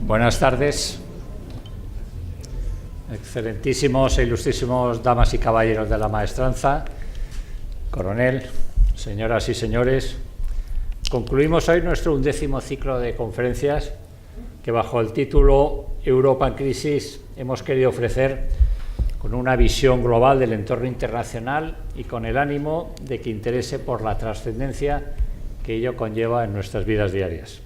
Buenas tardes, excelentísimos e ilustrísimos damas y caballeros de la maestranza, coronel, señoras y señores. Concluimos hoy nuestro 11º ciclo de conferencias que bajo el título Europa en crisis hemos querido ofrecer con una visión global del entorno internacional y con el ánimo de que interese por la trascendencia que ello conlleva en nuestras vidas diarias.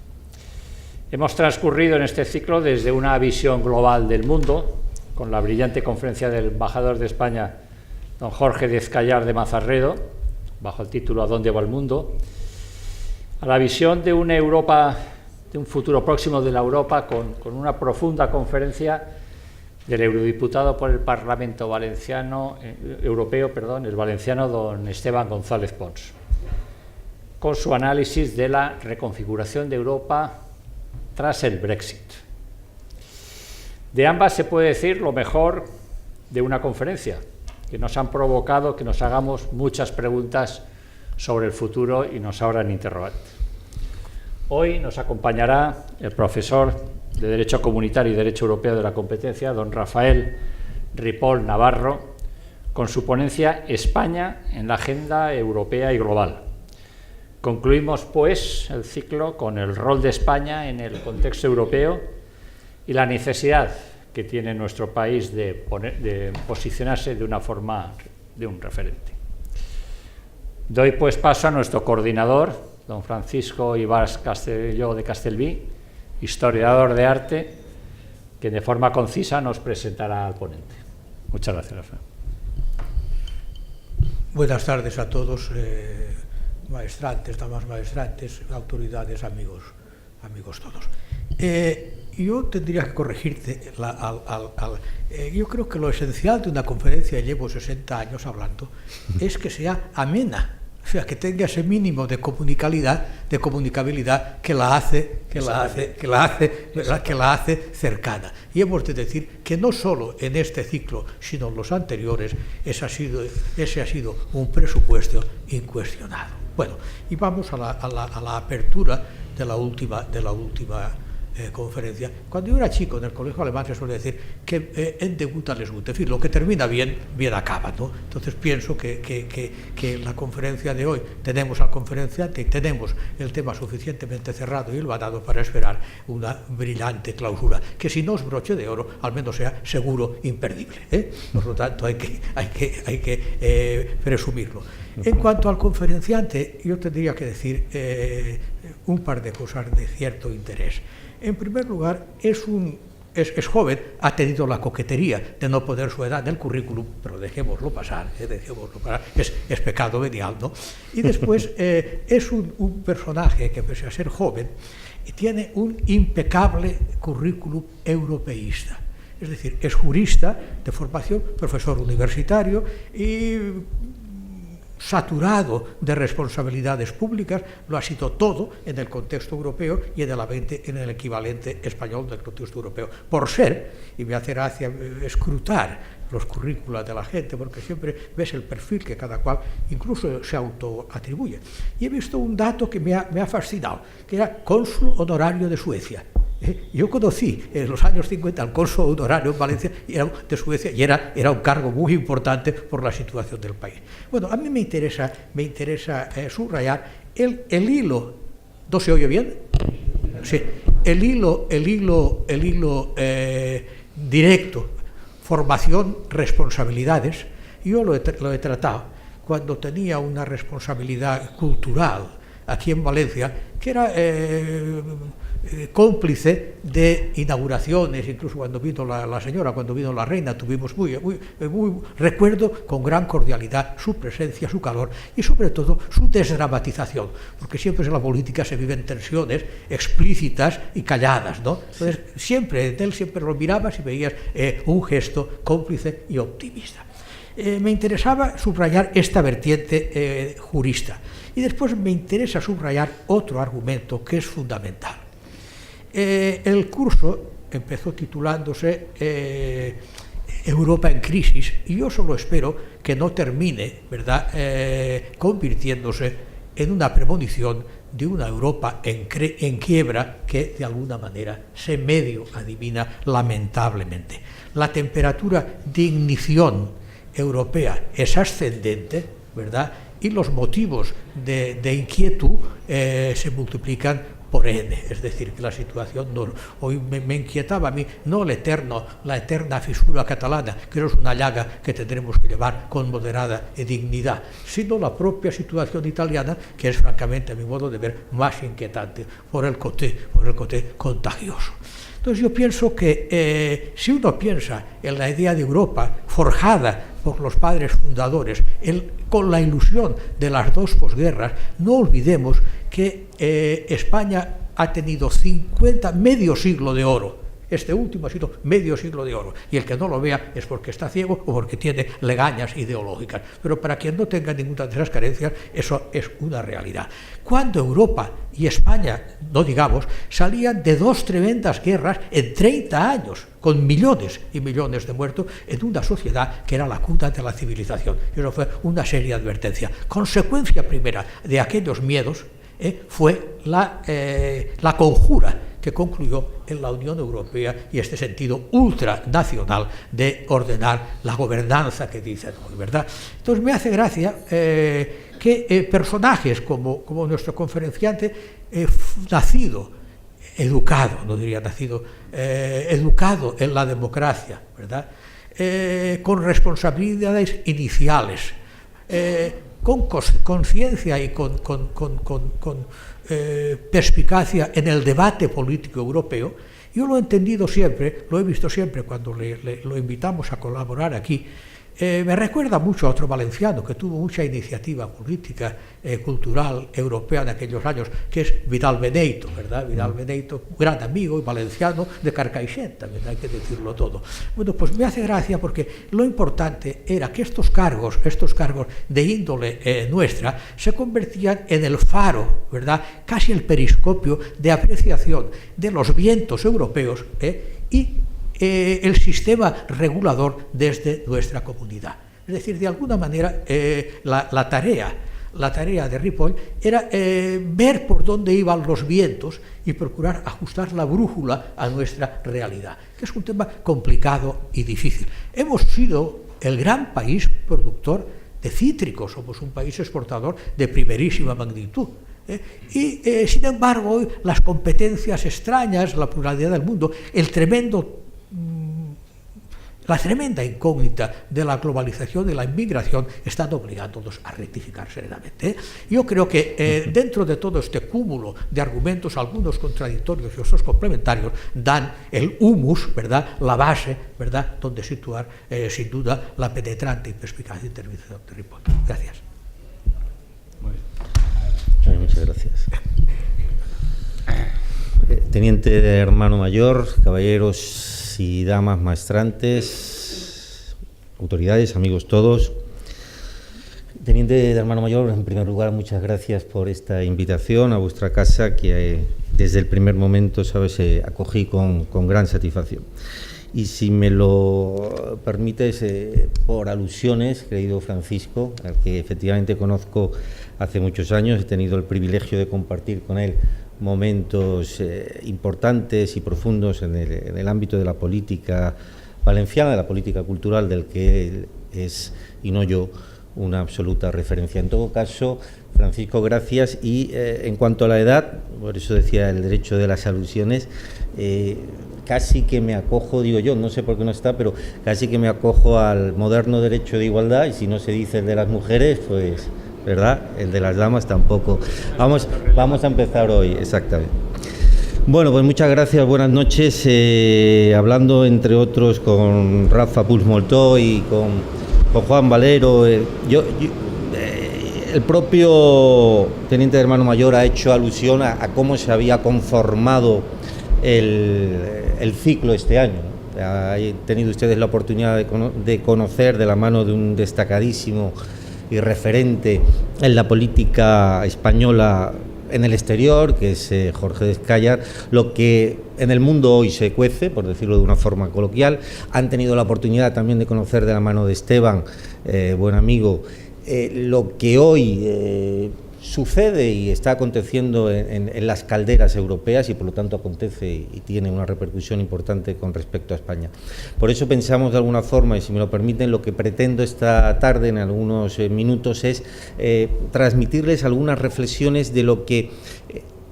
Hemos transcurrido en este ciclo desde una visión global del mundo, con la brillante conferencia del embajador de España, don Jorge Dezcayar de Mazarredo, bajo el título ¿A dónde va el mundo?, a la visión de una Europa, de un futuro próximo de la Europa, con una profunda conferencia del eurodiputado por el Parlamento Europeo, el valenciano don Esteban González Pons, con su análisis de la reconfiguración de Europa tras el Brexit. De ambas se puede decir lo mejor de una conferencia, que nos han provocado que nos hagamos muchas preguntas sobre el futuro y nos abran interrogantes. Hoy nos acompañará el profesor de Derecho Comunitario y Derecho Europeo de la Competencia, don Rafael Ripoll Navarro, con su ponencia España en la agenda europea y global. Concluimos, pues, el ciclo con el rol de España en el contexto europeo y la necesidad que tiene nuestro país de posicionarse de una forma de un referente. Doy, pues, paso a nuestro coordinador, don Francisco Ibars Castelló de Castelví, historiador de arte, que de forma concisa nos presentará al ponente. Muchas gracias, Rafael. Buenas tardes a todos, maestrantes, damas maestrantes, autoridades, amigos todos. Yo tendría que corregirte, yo creo que lo esencial de una conferencia, llevo 60 años hablando, es que sea amena, o sea, que tenga ese mínimo de comunicabilidad que la hace cercana. Y hemos de decir que no solo en este ciclo, sino en los anteriores, ese ha sido un presupuesto incuestionado. Bueno, y vamos a la apertura de la última conferencia. Cuando yo era chico en el colegio alemán se suele decir que ende gut alles gut, es decir, lo que termina bien, bien acaba, ¿no? Entonces pienso que en la conferencia de hoy tenemos al conferenciante y tenemos el tema suficientemente cerrado y hilvanado para esperar una brillante clausura, que si no es broche de oro, al menos sea seguro imperdible, ¿eh? Por lo tanto hay que presumirlo. En cuanto al conferenciante, yo tendría que decir un par de cosas de cierto interés. En primer lugar, es joven, ha tenido la coquetería de no poner su edad en el currículum, pero dejémoslo pasar, es pecado venial, ¿no? Y después es un personaje que, pese a ser joven, tiene un impecable currículum europeísta. Es decir, es jurista de formación, profesor universitario y saturado de responsabilidades públicas, lo ha sido todo en el contexto europeo y en el equivalente español del contexto europeo. Por ser, y me hace gracia escrutar los currículas de la gente, porque siempre ves el perfil que cada cual incluso se autoatribuye. Y he visto un dato que me ha fascinado, que era cónsul honorario de Suecia. Yo conocí en los años 50 al cónsul honorario en Valencia de Suecia y era un cargo muy importante por la situación del país. Bueno, a mí me interesa subrayar el hilo. ¿No se oye bien? Sí. El hilo directo, formación, responsabilidades. Yo lo he tratado cuando tenía una responsabilidad cultural aquí en Valencia, que era cómplice de inauguraciones, incluso cuando vino la señora, cuando vino la reina, tuvimos recuerdo con gran cordialidad su presencia, su calor y sobre todo su desdramatización, porque siempre en la política se viven tensiones explícitas y calladas, ¿no? Entonces siempre lo mirabas y veías un gesto cómplice y optimista. Me interesaba subrayar esta vertiente jurista y después me interesa subrayar otro argumento que es fundamental. El curso empezó titulándose Europa en crisis y yo solo espero que no termine, ¿verdad?, convirtiéndose en una premonición de una Europa en quiebra que de alguna manera se medio adivina lamentablemente. La temperatura de ignición europea es ascendente, ¿verdad? Y los motivos de inquietud se multiplican por n, es decir, que la situación hoy me inquietaba a mí no la eterna fisura catalana, que no es una llaga que tendremos que llevar con moderada dignidad, sino la propia situación italiana, que es francamente, a mi modo de ver, más inquietante por el coté contagioso. Entonces yo pienso que si uno piensa en la idea de Europa forjada por los padres fundadores, con la ilusión de las dos posguerras, no olvidemos que España ha tenido medio siglo de oro. Este último ha sido medio siglo de oro, y el que no lo vea es porque está ciego o porque tiene legañas ideológicas. Pero para quien no tenga ninguna de esas carencias, eso es una realidad. Cuando Europa y España, no digamos, salían de dos tremendas guerras en 30 años, con millones y millones de muertos, en una sociedad que era la cuna de la civilización. Y eso fue una seria advertencia. Consecuencia primera de aquellos miedos fue la conjura que concluyó en la Unión Europea y este sentido ultranacional de ordenar la gobernanza que dicen hoy, ¿verdad? Entonces me hace gracia que personajes como nuestro conferenciante, educado en la democracia, ¿verdad? Con responsabilidades iniciales, con conciencia y con perspicacia en el debate político europeo. Yo lo he entendido siempre, lo he visto siempre cuando lo invitamos a colaborar aquí. Me recuerda mucho a otro valenciano que tuvo mucha iniciativa política, cultural, europea en aquellos años, que es Vidal Beneito, ¿verdad? Vidal Beneito, gran amigo y valenciano de Carcaixent, también hay que decirlo todo. Bueno, pues me hace gracia porque lo importante era que estos cargos de índole nuestra se convertían en el faro, ¿verdad? Casi el periscopio de apreciación de los vientos europeos y el sistema regulador desde nuestra comunidad. Es decir, de alguna manera la tarea de Ripoll era ver por dónde iban los vientos y procurar ajustar la brújula a nuestra realidad, que es un tema complicado y difícil. Hemos sido el gran país productor de cítricos, somos un país exportador de primerísima magnitud. Y sin embargo, hoy las competencias extrañas, la pluralidad del mundo, la tremenda incógnita de la globalización y la inmigración están obligándonos a rectificar serenamente. Yo creo que dentro de todo este cúmulo de argumentos, algunos contradictorios y otros complementarios, dan el humus, ¿verdad?, la base, ¿verdad?, donde situar sin duda la penetrante y perspicaz intervención de Ripoll. Gracias. Muchas gracias. Teniente de hermano mayor, caballeros y damas maestrantes, autoridades, amigos todos. Teniente de hermano mayor, en primer lugar, muchas gracias por esta invitación a vuestra casa, que desde el primer momento, sabes, acogí con gran satisfacción. Y si me lo permites, por alusiones, querido Francisco, al que efectivamente conozco hace muchos años, he tenido el privilegio de compartir con él momentos importantes y profundos en el ámbito de la política valenciana, de la política cultural, del que él es, y no yo, una absoluta referencia. En todo caso, Francisco, gracias. Y en cuanto a la edad, por eso decía el derecho de las alusiones, casi que me acojo, digo yo, no sé por qué no está, pero casi que me acojo al moderno derecho de igualdad, y si no se dice el de las mujeres, pues, ¿verdad?, el de las damas tampoco. Vamos a empezar hoy, exactamente. Bueno, pues muchas gracias, buenas noches. Hablando, entre otros, con Rafa Puigmoltó y con Juan Valero, el propio teniente de hermano mayor ha hecho alusión a cómo se había conformado el ciclo este año. Han tenido ustedes la oportunidad de conocer, de la mano de un destacadísimo y referente en la política española en el exterior, que es Jorge Descallar, lo que en el mundo hoy se cuece, por decirlo de una forma coloquial. Han tenido la oportunidad también de conocer de la mano de Esteban, buen amigo, lo que hoy sucede y está aconteciendo en las calderas europeas y por lo tanto acontece y tiene una repercusión importante con respecto a España. Por eso pensamos de alguna forma, y si me lo permiten, lo que pretendo esta tarde en algunos minutos es transmitirles algunas reflexiones de lo que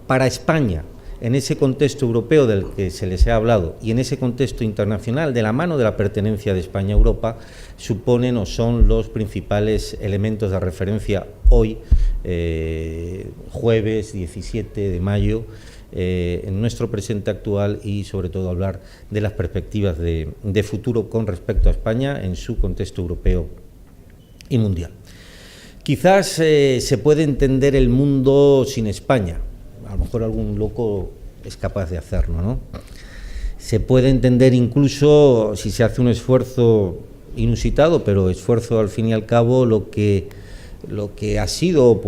para España, en ese contexto europeo del que se les ha hablado y en ese contexto internacional, de la mano de la pertenencia de España a Europa, suponen o son los principales elementos de referencia hoy, jueves 17 de mayo, en nuestro presente actual y sobre todo hablar de las perspectivas de futuro con respecto a España en su contexto europeo y mundial. Quizás se puede entender el mundo sin España. A lo mejor algún loco es capaz de hacerlo, ¿no? Se puede entender incluso, si se hace un esfuerzo inusitado, pero esfuerzo al fin y al cabo, lo que ha sido,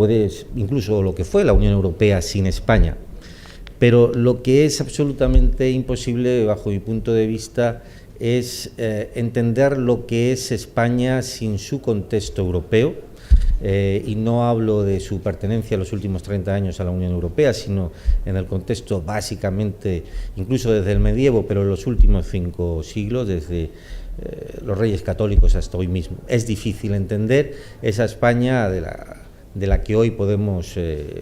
incluso lo que fue la Unión Europea sin España. Pero lo que es absolutamente imposible, bajo mi punto de vista, es entender lo que es España sin su contexto europeo. Y no hablo de su pertenencia en los últimos 30 años a la Unión Europea, sino en el contexto básicamente, incluso desde el medievo, pero en los últimos 5 siglos, desde los Reyes Católicos hasta hoy mismo. Es difícil entender esa España de la que hoy podemos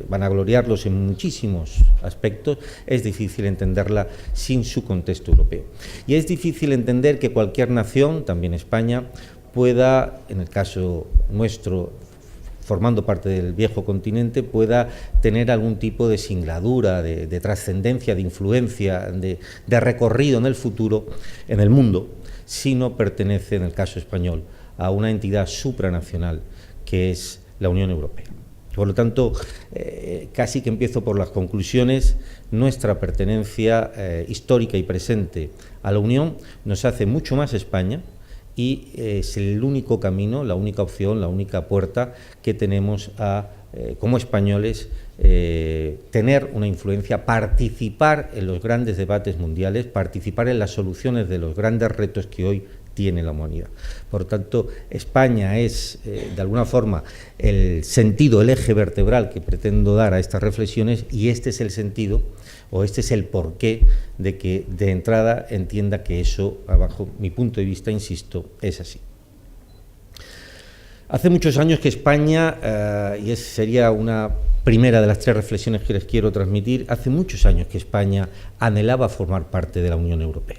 vanagloriarlos en muchísimos aspectos. Es difícil entenderla sin su contexto europeo. Y es difícil entender que cualquier nación, también España, pueda, en el caso nuestro, formando parte del viejo continente, pueda tener algún tipo de singladura, de trascendencia, de influencia, de recorrido en el futuro, en el mundo, si no pertenece, en el caso español, a una entidad supranacional que es la Unión Europea. Por lo tanto, casi que empiezo por las conclusiones. Nuestra pertenencia histórica y presente a la Unión nos hace mucho más España, y es el único camino, la única opción, la única puerta que tenemos como españoles, tener una influencia, participar en los grandes debates mundiales, participar en las soluciones de los grandes retos que hoy tiene la humanidad. Por tanto, España es, de alguna forma, el sentido, el eje vertebral que pretendo dar a estas reflexiones, y este es el sentido, o este es el porqué de que de entrada entienda que eso, bajo mi punto de vista, insisto, es así. Hace muchos años que España, y sería una primera de las 3 reflexiones que les quiero transmitir, hace muchos años que España anhelaba formar parte de la Unión Europea.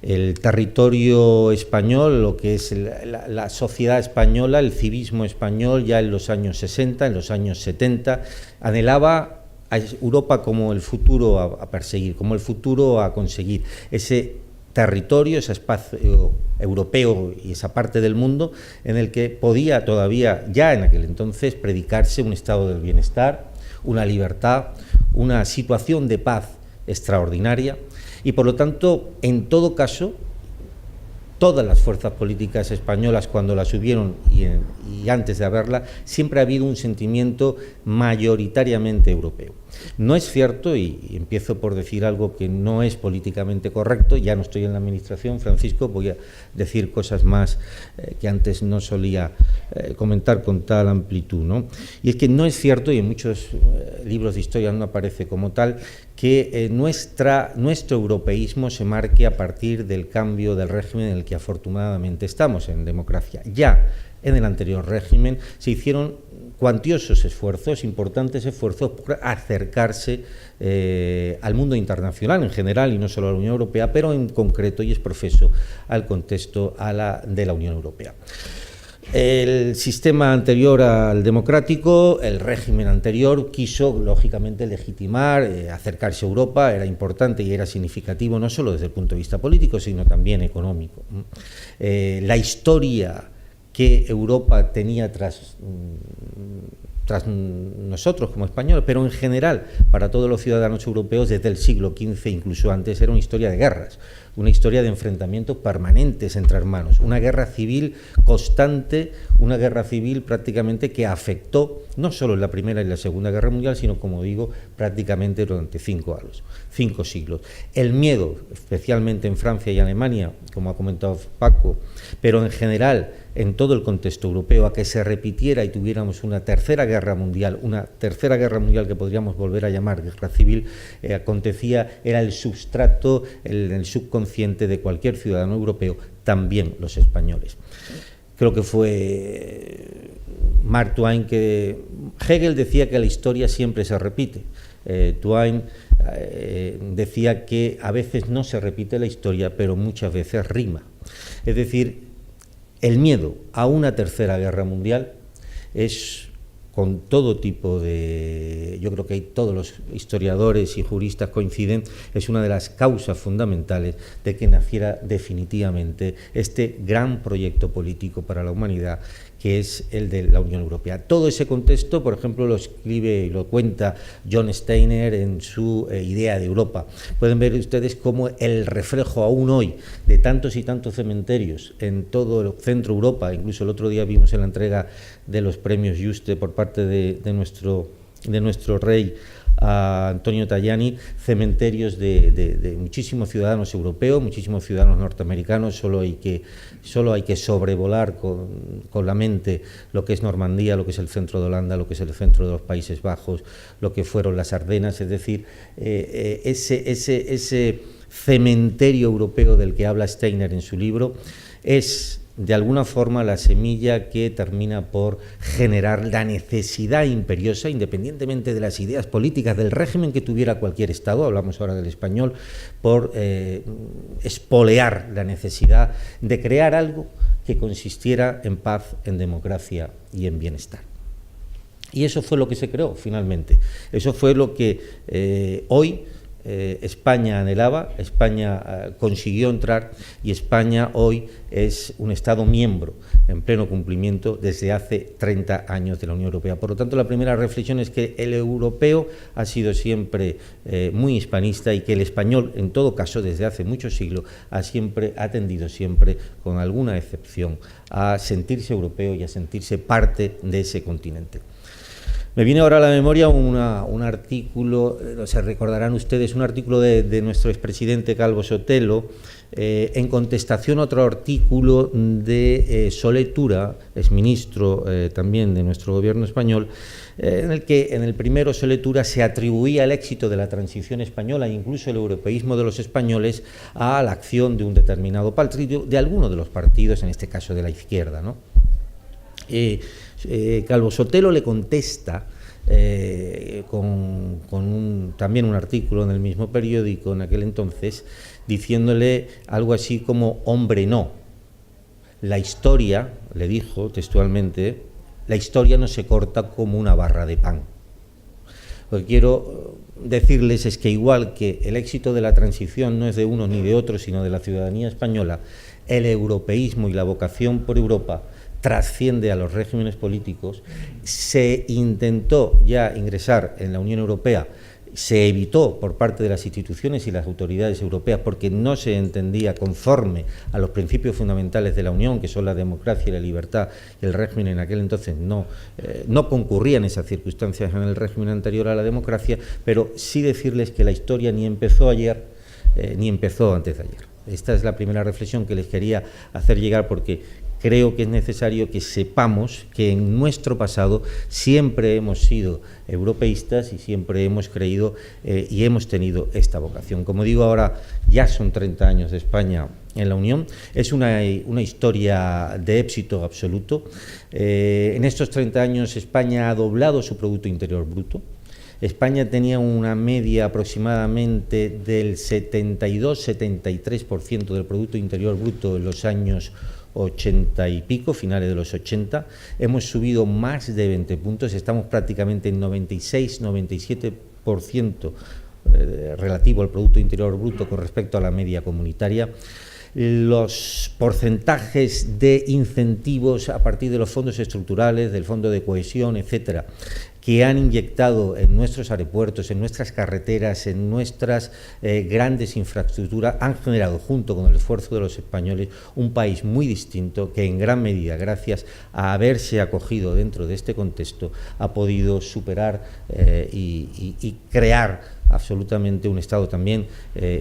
El territorio español, lo que es la sociedad española, el civismo español, ya en los años 60, en los años 70, anhelaba a Europa como el futuro a perseguir, como el futuro a conseguir. Ese territorio, ese espacio europeo y esa parte del mundo en el que podía todavía, ya en aquel entonces, predicarse un estado del bienestar, una libertad, una situación de paz extraordinaria. Y por lo tanto, en todo caso, todas las fuerzas políticas españolas, cuando las hubieron y antes de haberla, siempre ha habido un sentimiento mayoritariamente europeo. No es cierto, y empiezo por decir algo que no es políticamente correcto, ya no estoy en la administración, Francisco, voy a decir cosas más que antes no solía comentar con tal amplitud, ¿no? Y es que no es cierto, y en muchos libros de historia no aparece como tal, que nuestro europeísmo se marque a partir del cambio del régimen en el que afortunadamente estamos en democracia. Ya en el anterior régimen se hicieron cuantiosos esfuerzos, importantes esfuerzos por acercarse al mundo internacional en general y no solo a la Unión Europea, pero en concreto, y es profeso, al contexto de la Unión Europea. El sistema anterior al democrático, el régimen anterior, quiso lógicamente legitimar, acercarse a Europa, era importante y era significativo no solo desde el punto de vista político, sino también económico. La historia que Europa tenía tras nosotros como españoles, pero en general para todos los ciudadanos europeos desde el siglo XV, incluso antes, era una historia de guerras, una historia de enfrentamientos permanentes entre hermanos, una guerra civil constante, una guerra civil prácticamente que afectó no solo en la Primera y la Segunda Guerra Mundial, sino, como digo, prácticamente durante 5 siglos. El miedo, especialmente en Francia y Alemania, como ha comentado Paco, pero en general en todo el contexto europeo a que se repitiera y tuviéramos una tercera guerra mundial que podríamos volver a llamar guerra civil, acontecía, era el substrato, el subconsciente de cualquier ciudadano europeo, también los españoles. Creo que fue Mark Twain que Hegel decía que la historia siempre se repite. Twain decía que a veces no se repite la historia, pero muchas veces rima. Es decir, el miedo a una tercera guerra mundial es, con todo tipo de... Yo creo que todos los historiadores y juristas coinciden, es una de las causas fundamentales de que naciera definitivamente este gran proyecto político para la humanidad, que es el de la Unión Europea. Todo ese contexto, por ejemplo, lo escribe y lo cuenta John Steiner en su Idea de Europa. Pueden ver ustedes cómo el reflejo aún hoy de tantos y tantos cementerios en todo el centro Europa, incluso el otro día vimos en la entrega de los premios Juste por parte de nuestro rey a Antonio Tajani, cementerios de muchísimos ciudadanos europeos, muchísimos ciudadanos norteamericanos. Solo hay que sobrevolar con la mente lo que es Normandía, lo que es el centro de Holanda, lo que es el centro de los Países Bajos, lo que fueron las Ardenas. Es decir, ese cementerio europeo del que habla Steiner en su libro es, de alguna forma, la semilla que termina por generar la necesidad imperiosa, independientemente de las ideas políticas del régimen que tuviera cualquier Estado, hablamos ahora del español, por espolear la necesidad de crear algo que consistiera en paz, en democracia y en bienestar. Y eso fue lo que se creó finalmente. Eso fue lo que hoy España anhelaba, España consiguió entrar, y España hoy es un Estado miembro en pleno cumplimiento desde hace 30 años de la Unión Europea. Por lo tanto, la primera reflexión es que el europeo ha sido siempre muy hispanista, y que el español, en todo caso, desde hace muchos siglos, ha tendido siempre, con alguna excepción, a sentirse europeo y a sentirse parte de ese continente. Me viene ahora a la memoria un artículo, se recordarán ustedes, un artículo de nuestro expresidente Calvo Sotelo, en contestación a otro artículo de Solé Tura, exministro también de nuestro gobierno español, en el que en el primero Solé Tura se atribuía el éxito de la transición española e incluso el europeísmo de los españoles a la acción de un determinado partido, de alguno de los partidos, en este caso de la izquierda, ¿no? Calvo Sotelo le contesta también un artículo en el mismo periódico en aquel entonces, diciéndole algo así como: hombre, no, la historia, le dijo textualmente, la historia no se corta como una barra de pan. Lo que quiero decirles es que, igual que el éxito de la transición no es de uno ni de otro, sino de la ciudadanía española, el europeísmo y la vocación por Europa trasciende a los regímenes políticos. Se intentó ya ingresar en la Unión Europea, se evitó por parte de las instituciones y las autoridades europeas porque no se entendía conforme a los principios fundamentales de la Unión, que son la democracia y la libertad, y el régimen en aquel entonces no concurría en esas circunstancias en el régimen anterior a la democracia. Pero sí decirles que la historia ni empezó ayer ni empezó antes de ayer. Esta es la primera reflexión que les quería hacer llegar, porque creo que es necesario que sepamos que en nuestro pasado siempre hemos sido europeístas y siempre hemos creído y hemos tenido esta vocación. Como digo, ahora ya son 30 años de España en la Unión. Es una historia de éxito absoluto. En estos 30 años España ha doblado su Producto Interior Bruto. España tenía una media aproximadamente del 72-73% del Producto Interior Bruto en los años 80 y pico, finales de los 80, hemos subido más de 20 puntos, estamos prácticamente en 96-97% relativo al Producto Interior Bruto con respecto a la media comunitaria. Los porcentajes de incentivos a partir de los fondos estructurales, del Fondo de Cohesión, etcétera, que han inyectado en nuestros aeropuertos, en nuestras carreteras, en nuestras grandes infraestructuras, han generado, junto con el esfuerzo de los españoles, un país muy distinto que, en gran medida, gracias a haberse acogido dentro de este contexto, ha podido superar y crear absolutamente un estado también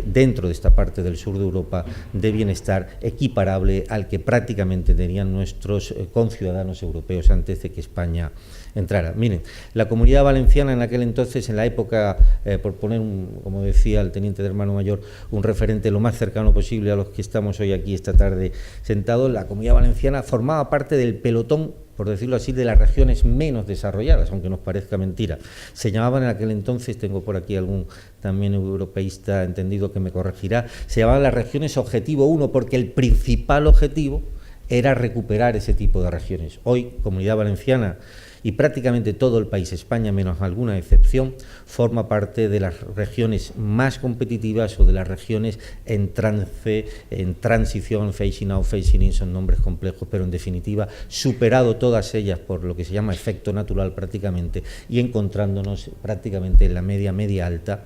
dentro de esta parte del sur de Europa de bienestar equiparable al que prácticamente tenían nuestros conciudadanos europeos antes de que España entrara. Miren, la Comunidad Valenciana en aquel entonces, en la época, por poner, como decía el teniente de Hermano Mayor, un referente lo más cercano posible a los que estamos hoy aquí esta tarde sentados, la Comunidad Valenciana formaba parte del pelotón, por decirlo así, de las regiones menos desarrolladas, aunque nos parezca mentira. Se llamaban en aquel entonces, tengo por aquí algún también europeísta entendido que me corregirá, se llamaban las regiones Objetivo 1, porque el principal objetivo era recuperar ese tipo de regiones. Hoy, Comunidad Valenciana y prácticamente todo el país, España menos alguna excepción, forma parte de las regiones más competitivas o de las regiones en trance, en transición, phasing out, phasing in, son nombres complejos, pero en definitiva superado todas ellas por lo que se llama efecto natural prácticamente y encontrándonos prácticamente en la media alta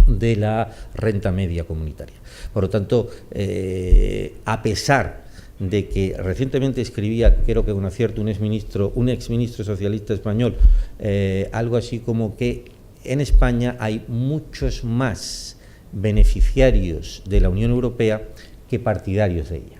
de la renta media comunitaria. Por lo tanto, a pesar de que recientemente escribía, creo que con acierto, un exministro socialista español, algo así como que en España hay muchos más beneficiarios de la Unión Europea que partidarios de ella.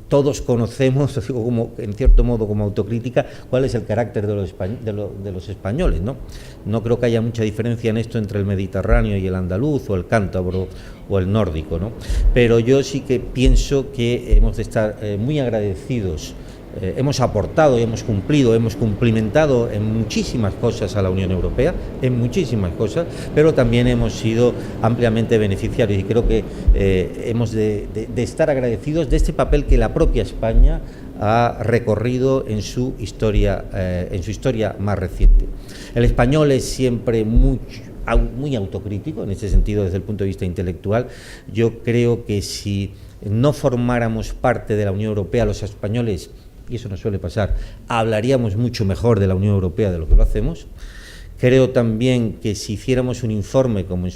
Todos conocemos, como, en cierto modo como autocrítica, cuál es el carácter de los españoles, ¿no? No creo que haya mucha diferencia en esto entre el mediterráneo y el andaluz, o el cántabro, o el nórdico, ¿no? Pero yo sí que pienso que hemos de estar muy agradecidos. Hemos aportado y hemos cumplido, hemos cumplimentado en muchísimas cosas a la Unión Europea, en muchísimas cosas, pero también hemos sido ampliamente beneficiarios y creo que hemos de estar agradecidos de este papel que la propia España ha recorrido en su historia más reciente. El español es siempre muy autocrítico en ese sentido desde el punto de vista intelectual. Yo creo que si no formáramos parte de la Unión Europea, los españoles, y eso nos suele pasar, hablaríamos mucho mejor de la Unión Europea de lo que lo hacemos. Creo también que si hiciéramos un informe, como en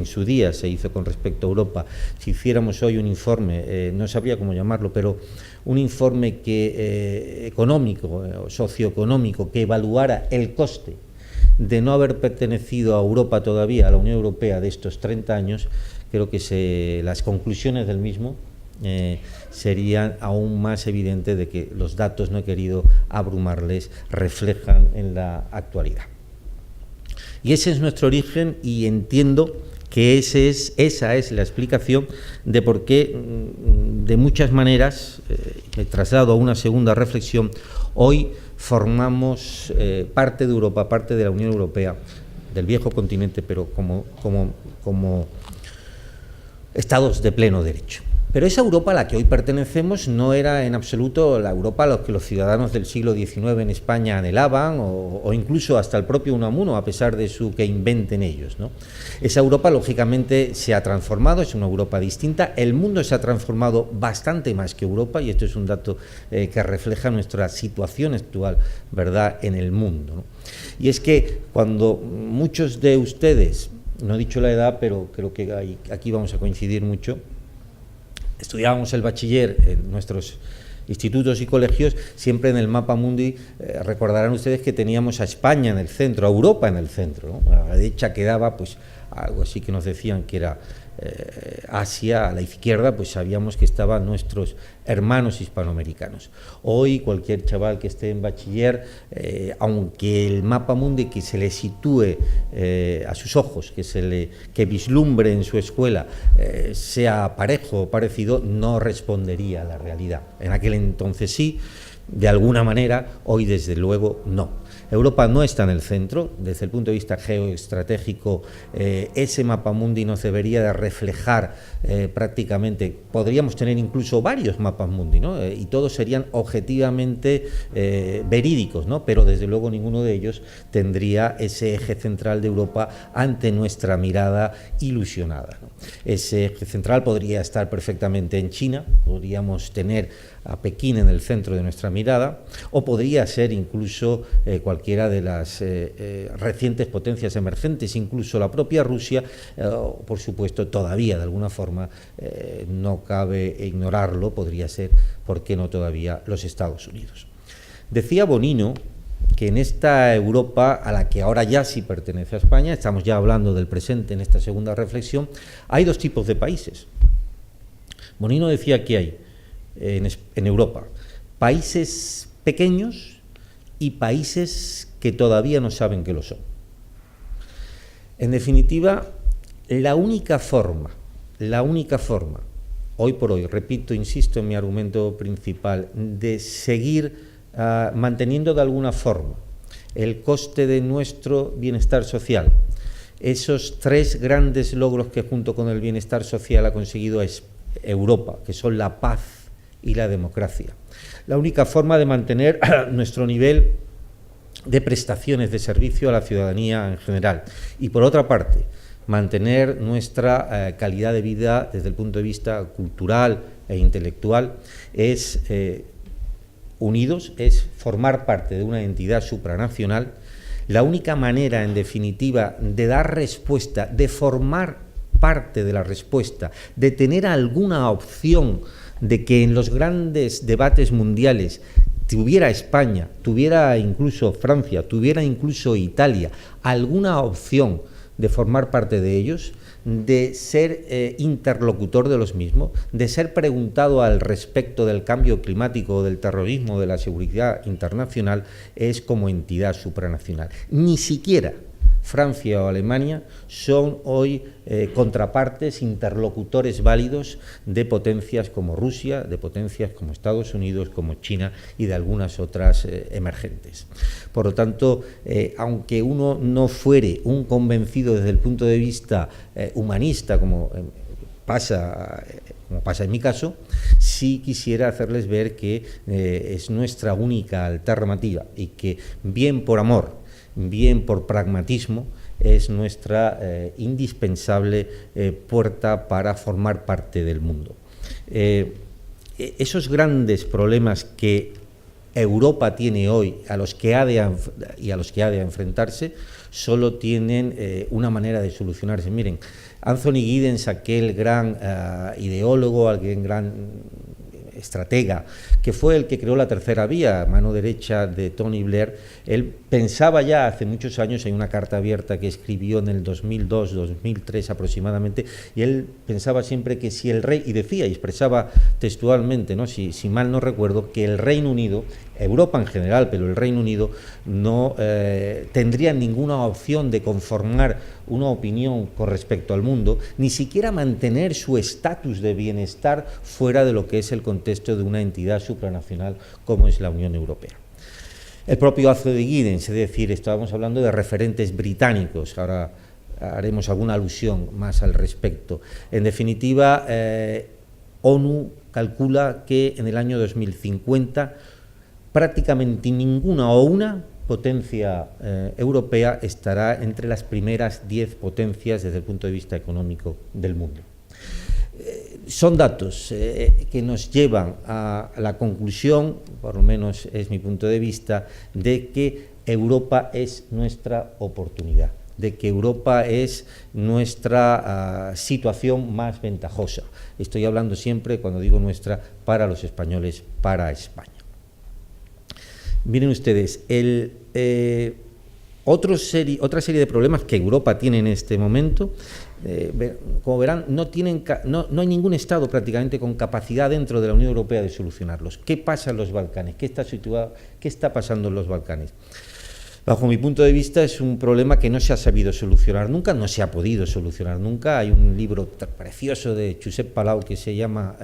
su día se hizo con respecto a Europa, si hiciéramos hoy un informe, no sabría cómo llamarlo, pero un informe económico, socioeconómico, que evaluara el coste de no haber pertenecido a Europa todavía, a la Unión Europea de estos 30 años, creo que las conclusiones del mismo serían aún más evidentes de que los datos, no he querido abrumarles, reflejan en la actualidad. Y ese es nuestro origen y entiendo que esa es la explicación de por qué, de muchas maneras, me traslado a una segunda reflexión, hoy formamos parte de Europa, parte de la Unión Europea, del viejo continente, pero como estados de pleno derecho. Pero esa Europa a la que hoy pertenecemos no era en absoluto la Europa a la que los ciudadanos del siglo XIX en España anhelaban, o incluso hasta el propio Unamuno, a pesar de su que inventen ellos, ¿no? Esa Europa, lógicamente, se ha transformado, es una Europa distinta. El mundo se ha transformado bastante más que Europa, y esto es un dato que refleja nuestra situación actual, ¿verdad?, en el mundo, ¿no? Y es que cuando muchos de ustedes, no he dicho la edad, pero creo que aquí vamos a coincidir mucho, estudiábamos el bachiller en nuestros institutos y colegios, siempre en el mapa mundi, recordarán ustedes que teníamos a España en el centro, a Europa en el centro, ¿no? A la derecha quedaba pues algo así que nos decían que era Asia, a la izquierda pues sabíamos que estaban nuestros hermanos hispanoamericanos. Hoy cualquier chaval que esté en bachiller, aunque el mapa mundi que se le sitúe a sus ojos, que vislumbre en su escuela sea parejo o parecido, no respondería a la realidad. En aquel entonces sí, de alguna manera, hoy desde luego no. Europa no está en el centro, desde el punto de vista geoestratégico, ese mapamundi nos debería de reflejar prácticamente, podríamos tener incluso varios mapas mundi, ¿no? Y todos serían objetivamente verídicos, ¿no? Pero desde luego ninguno de ellos tendría ese eje central de Europa ante nuestra mirada ilusionada, ¿no? Ese eje central podría estar perfectamente en China, podríamos tener a Pekín en el centro de nuestra mirada, o podría ser incluso cualquiera de las recientes potencias emergentes, incluso la propia Rusia, por supuesto, todavía de alguna forma, no cabe ignorarlo, podría ser, ¿por qué no todavía, los Estados Unidos? Decía Bonino, que en esta Europa, a la que ahora ya sí pertenece a España, estamos ya hablando del presente en esta segunda reflexión, hay dos tipos de países. Bonino decía que hay en Europa países pequeños y países que todavía no saben que lo son. En definitiva, la única forma, hoy por hoy, repito, insisto en mi argumento principal, de seguir manteniendo de alguna forma el coste de nuestro bienestar social, esos tres grandes logros que junto con el bienestar social ha conseguido Europa, que son la paz y la democracia. La única forma de mantener nuestro nivel de prestaciones de servicio a la ciudadanía en general y, por otra parte, mantener nuestra calidad de vida desde el punto de vista cultural e intelectual es unidos, es formar parte de una entidad supranacional. La única manera, en definitiva, de dar respuesta, de formar parte de la respuesta, de tener alguna opción de que en los grandes debates mundiales tuviera España, tuviera incluso Francia, tuviera incluso Italia, alguna opción de formar parte de ellos, de ser interlocutor de los mismos, de ser preguntado al respecto del cambio climático, del terrorismo, de la seguridad internacional, es como entidad supranacional. Ni siquiera Francia o Alemania son hoy contrapartes, interlocutores válidos de potencias como Rusia, de potencias como Estados Unidos, como China y de algunas otras emergentes. Por lo tanto, aunque uno no fuere un convencido desde el punto de vista humanista, como pasa en mi caso, sí quisiera hacerles ver que es nuestra única alternativa y que, bien por amor, bien por pragmatismo, es nuestra indispensable puerta para formar parte del mundo. Esos grandes problemas que Europa tiene hoy, a los que ha de enfrentarse, solo tienen una manera de solucionarse. Miren, Anthony Giddens, aquel gran ideólogo, aquel gran estratega, que fue el que creó la tercera vía, mano derecha de Tony Blair, él pensaba ya hace muchos años, en una carta abierta que escribió en el 2002-2003 aproximadamente, y él pensaba siempre que si el rey, y decía y expresaba textualmente, ¿no? si mal no recuerdo, que el Reino Unido, Europa en general, pero el Reino Unido no tendría ninguna opción de conformar una opinión con respecto al mundo, ni siquiera mantener su estatus de bienestar fuera de lo que es el contexto de una entidad supranacional como es la Unión Europea. El propio Anthony Giddens, es decir, estábamos hablando de referentes británicos, ahora haremos alguna alusión más al respecto. En definitiva, ONU calcula que en el año 2050 prácticamente ninguna o una potencia europea estará entre las primeras 10 potencias desde el punto de vista económico del mundo. Son datos que nos llevan a la conclusión, por lo menos es mi punto de vista, de que Europa es nuestra oportunidad, de que Europa es nuestra situación más ventajosa. Estoy hablando siempre, cuando digo nuestra, para los españoles, para España. Miren ustedes, otra serie de problemas que Europa tiene en este momento, como verán, no hay ningún Estado prácticamente con capacidad dentro de la Unión Europea de solucionarlos. ¿Qué pasa en los Balcanes? ¿Qué está pasando en los Balcanes? Bajo mi punto de vista es un problema que no se ha sabido solucionar nunca, no se ha podido solucionar nunca. Hay un libro precioso de Josep Palau que se llama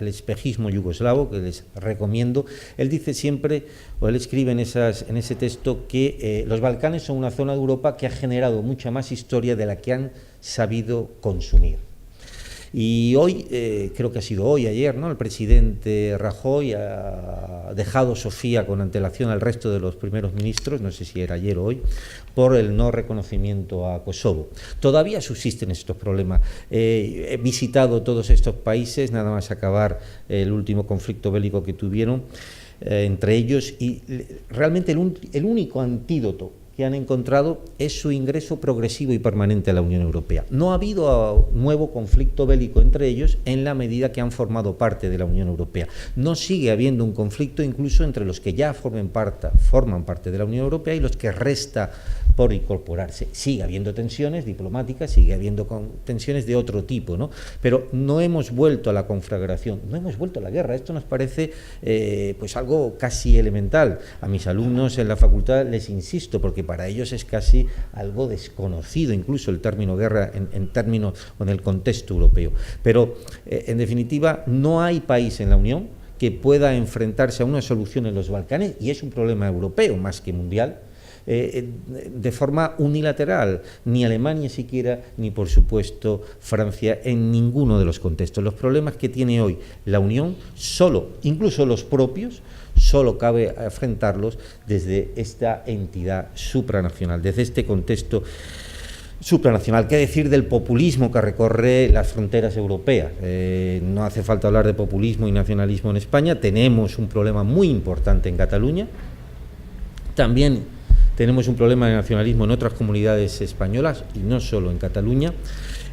El espejismo yugoslavo, que les recomiendo. Él dice siempre, o él escribe en ese texto, que los Balcanes son una zona de Europa que ha generado mucha más historia de la que han sabido consumir. Y hoy, creo que ha sido hoy, ayer, ¿no?, el presidente Rajoy ha dejado Sofía con antelación al resto de los primeros ministros, no sé si era ayer o hoy, por el no reconocimiento a Kosovo. Todavía subsisten estos problemas. He visitado todos estos países, nada más acabar el último conflicto bélico que tuvieron entre ellos, y realmente el único antídoto que han encontrado es su ingreso progresivo y permanente a la Unión Europea. No ha habido nuevo conflicto bélico entre ellos en la medida que han formado parte de la Unión Europea. No sigue habiendo un conflicto incluso entre los que ya forman parte de la Unión Europea y los que resta por incorporarse. Sigue habiendo tensiones diplomáticas, sigue habiendo tensiones de otro tipo, ¿no? Pero no hemos vuelto a la conflagración, no hemos vuelto a la guerra. Esto nos parece pues algo casi elemental. A mis alumnos en la facultad les insisto, porque para ellos es casi algo desconocido, incluso el término guerra en términos o en el contexto europeo. Pero, en definitiva, no hay país en la Unión que pueda enfrentarse a una solución en los Balcanes, y es un problema europeo más que mundial, de forma unilateral, ni Alemania siquiera, ni por supuesto Francia, en ninguno de los contextos. Los problemas que tiene hoy la Unión, solo, incluso los propios, solo cabe afrontarlos desde esta entidad supranacional, desde este contexto supranacional. ¿Qué decir del populismo que recorre las fronteras europeas? No hace falta hablar de populismo y nacionalismo en España. Tenemos un problema muy importante en Cataluña. También tenemos un problema de nacionalismo en otras comunidades españolas y no solo en Cataluña.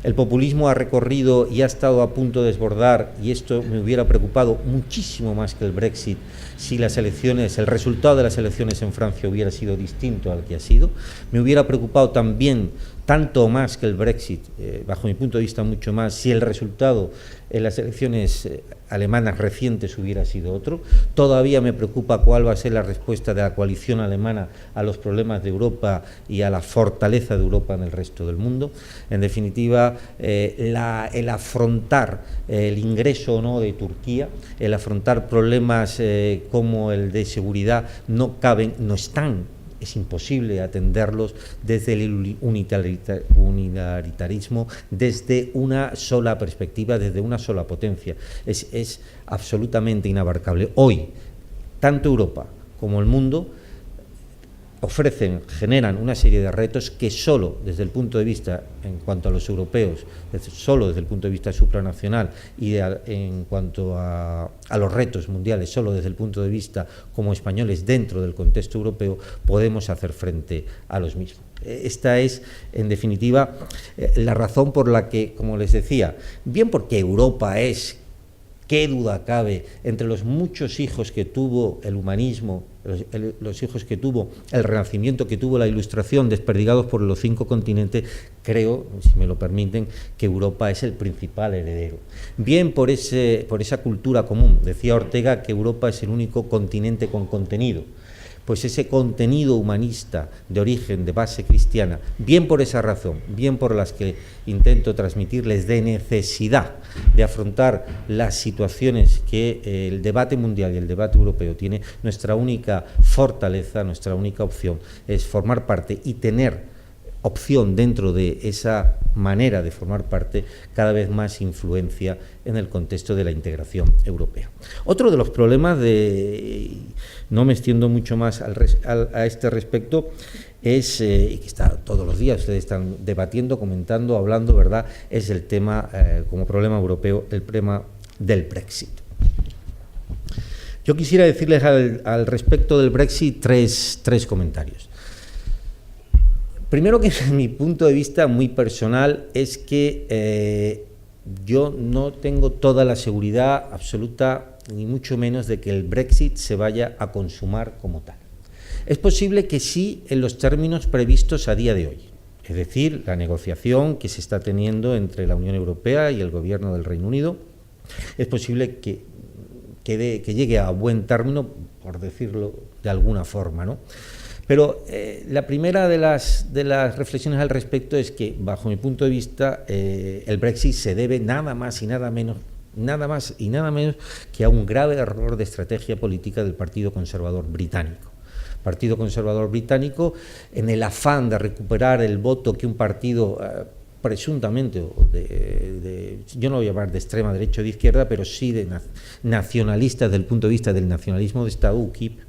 El populismo ha recorrido y ha estado a punto de desbordar, y esto me hubiera preocupado muchísimo más que el Brexit si las elecciones, el resultado de las elecciones en Francia hubiera sido distinto al que ha sido. Me hubiera preocupado también, tanto más que el Brexit, bajo mi punto de vista mucho más, si el resultado en las elecciones alemanas recientes hubiera sido otro. Todavía me preocupa cuál va a ser la respuesta de la coalición alemana a los problemas de Europa y a la fortaleza de Europa en el resto del mundo. En definitiva, el afrontar el ingreso o no de Turquía, el afrontar problemas como el de seguridad, no caben, no están. Es imposible atenderlos desde el unitarismo, desde una sola perspectiva, desde una sola potencia. Es absolutamente inabarcable. Hoy, tanto Europa como el mundo generan una serie de retos que solo desde el punto de vista, en cuanto a los europeos, solo desde el punto de vista supranacional, y en cuanto a los retos mundiales, solo desde el punto de vista como españoles dentro del contexto europeo, podemos hacer frente a los mismos. Esta es, en definitiva, la razón por la que, como les decía, bien porque Europa es, qué duda cabe, entre los muchos hijos que tuvo el humanismo, los hijos que tuvo el Renacimiento, que tuvo la Ilustración, desperdigados por los 5 continentes, creo, si me lo permiten, que Europa es el principal heredero. Bien por esa cultura común. Decía Ortega que Europa es el único continente con contenido. Pues ese contenido humanista de origen, de base cristiana, bien por esa razón, bien por las que intento transmitirles, de necesidad de afrontar las situaciones que el debate mundial y el debate europeo tiene, nuestra única fortaleza, nuestra única opción es formar parte y tener opción dentro de esa manera de formar parte, cada vez más influencia en el contexto de la integración europea. Otro de los problemas, no me extiendo mucho más a este respecto, es, y que está todos los días, ustedes están debatiendo, comentando, hablando, ¿verdad?, es el tema, como problema europeo, el problema del Brexit. Yo quisiera decirles al respecto del Brexit tres comentarios. Primero, que desde mi punto de vista muy personal es que yo no tengo toda la seguridad absoluta, ni mucho menos, de que el Brexit se vaya a consumar como tal. Es posible que sí, en los términos previstos a día de hoy, es decir, la negociación que se está teniendo entre la Unión Europea y el gobierno del Reino Unido, es posible que llegue a buen término, por decirlo de alguna forma, ¿no? Pero la primera de las reflexiones al respecto es que, bajo mi punto de vista, el Brexit se debe nada más y nada menos que a un grave error de estrategia política del Partido Conservador Británico. Partido Conservador Británico, en el afán de recuperar el voto que un partido presuntamente, yo no voy a llamar de extrema derecha o de izquierda, pero sí de nacionalistas desde el punto de vista del nacionalismo de Estado, UKIP,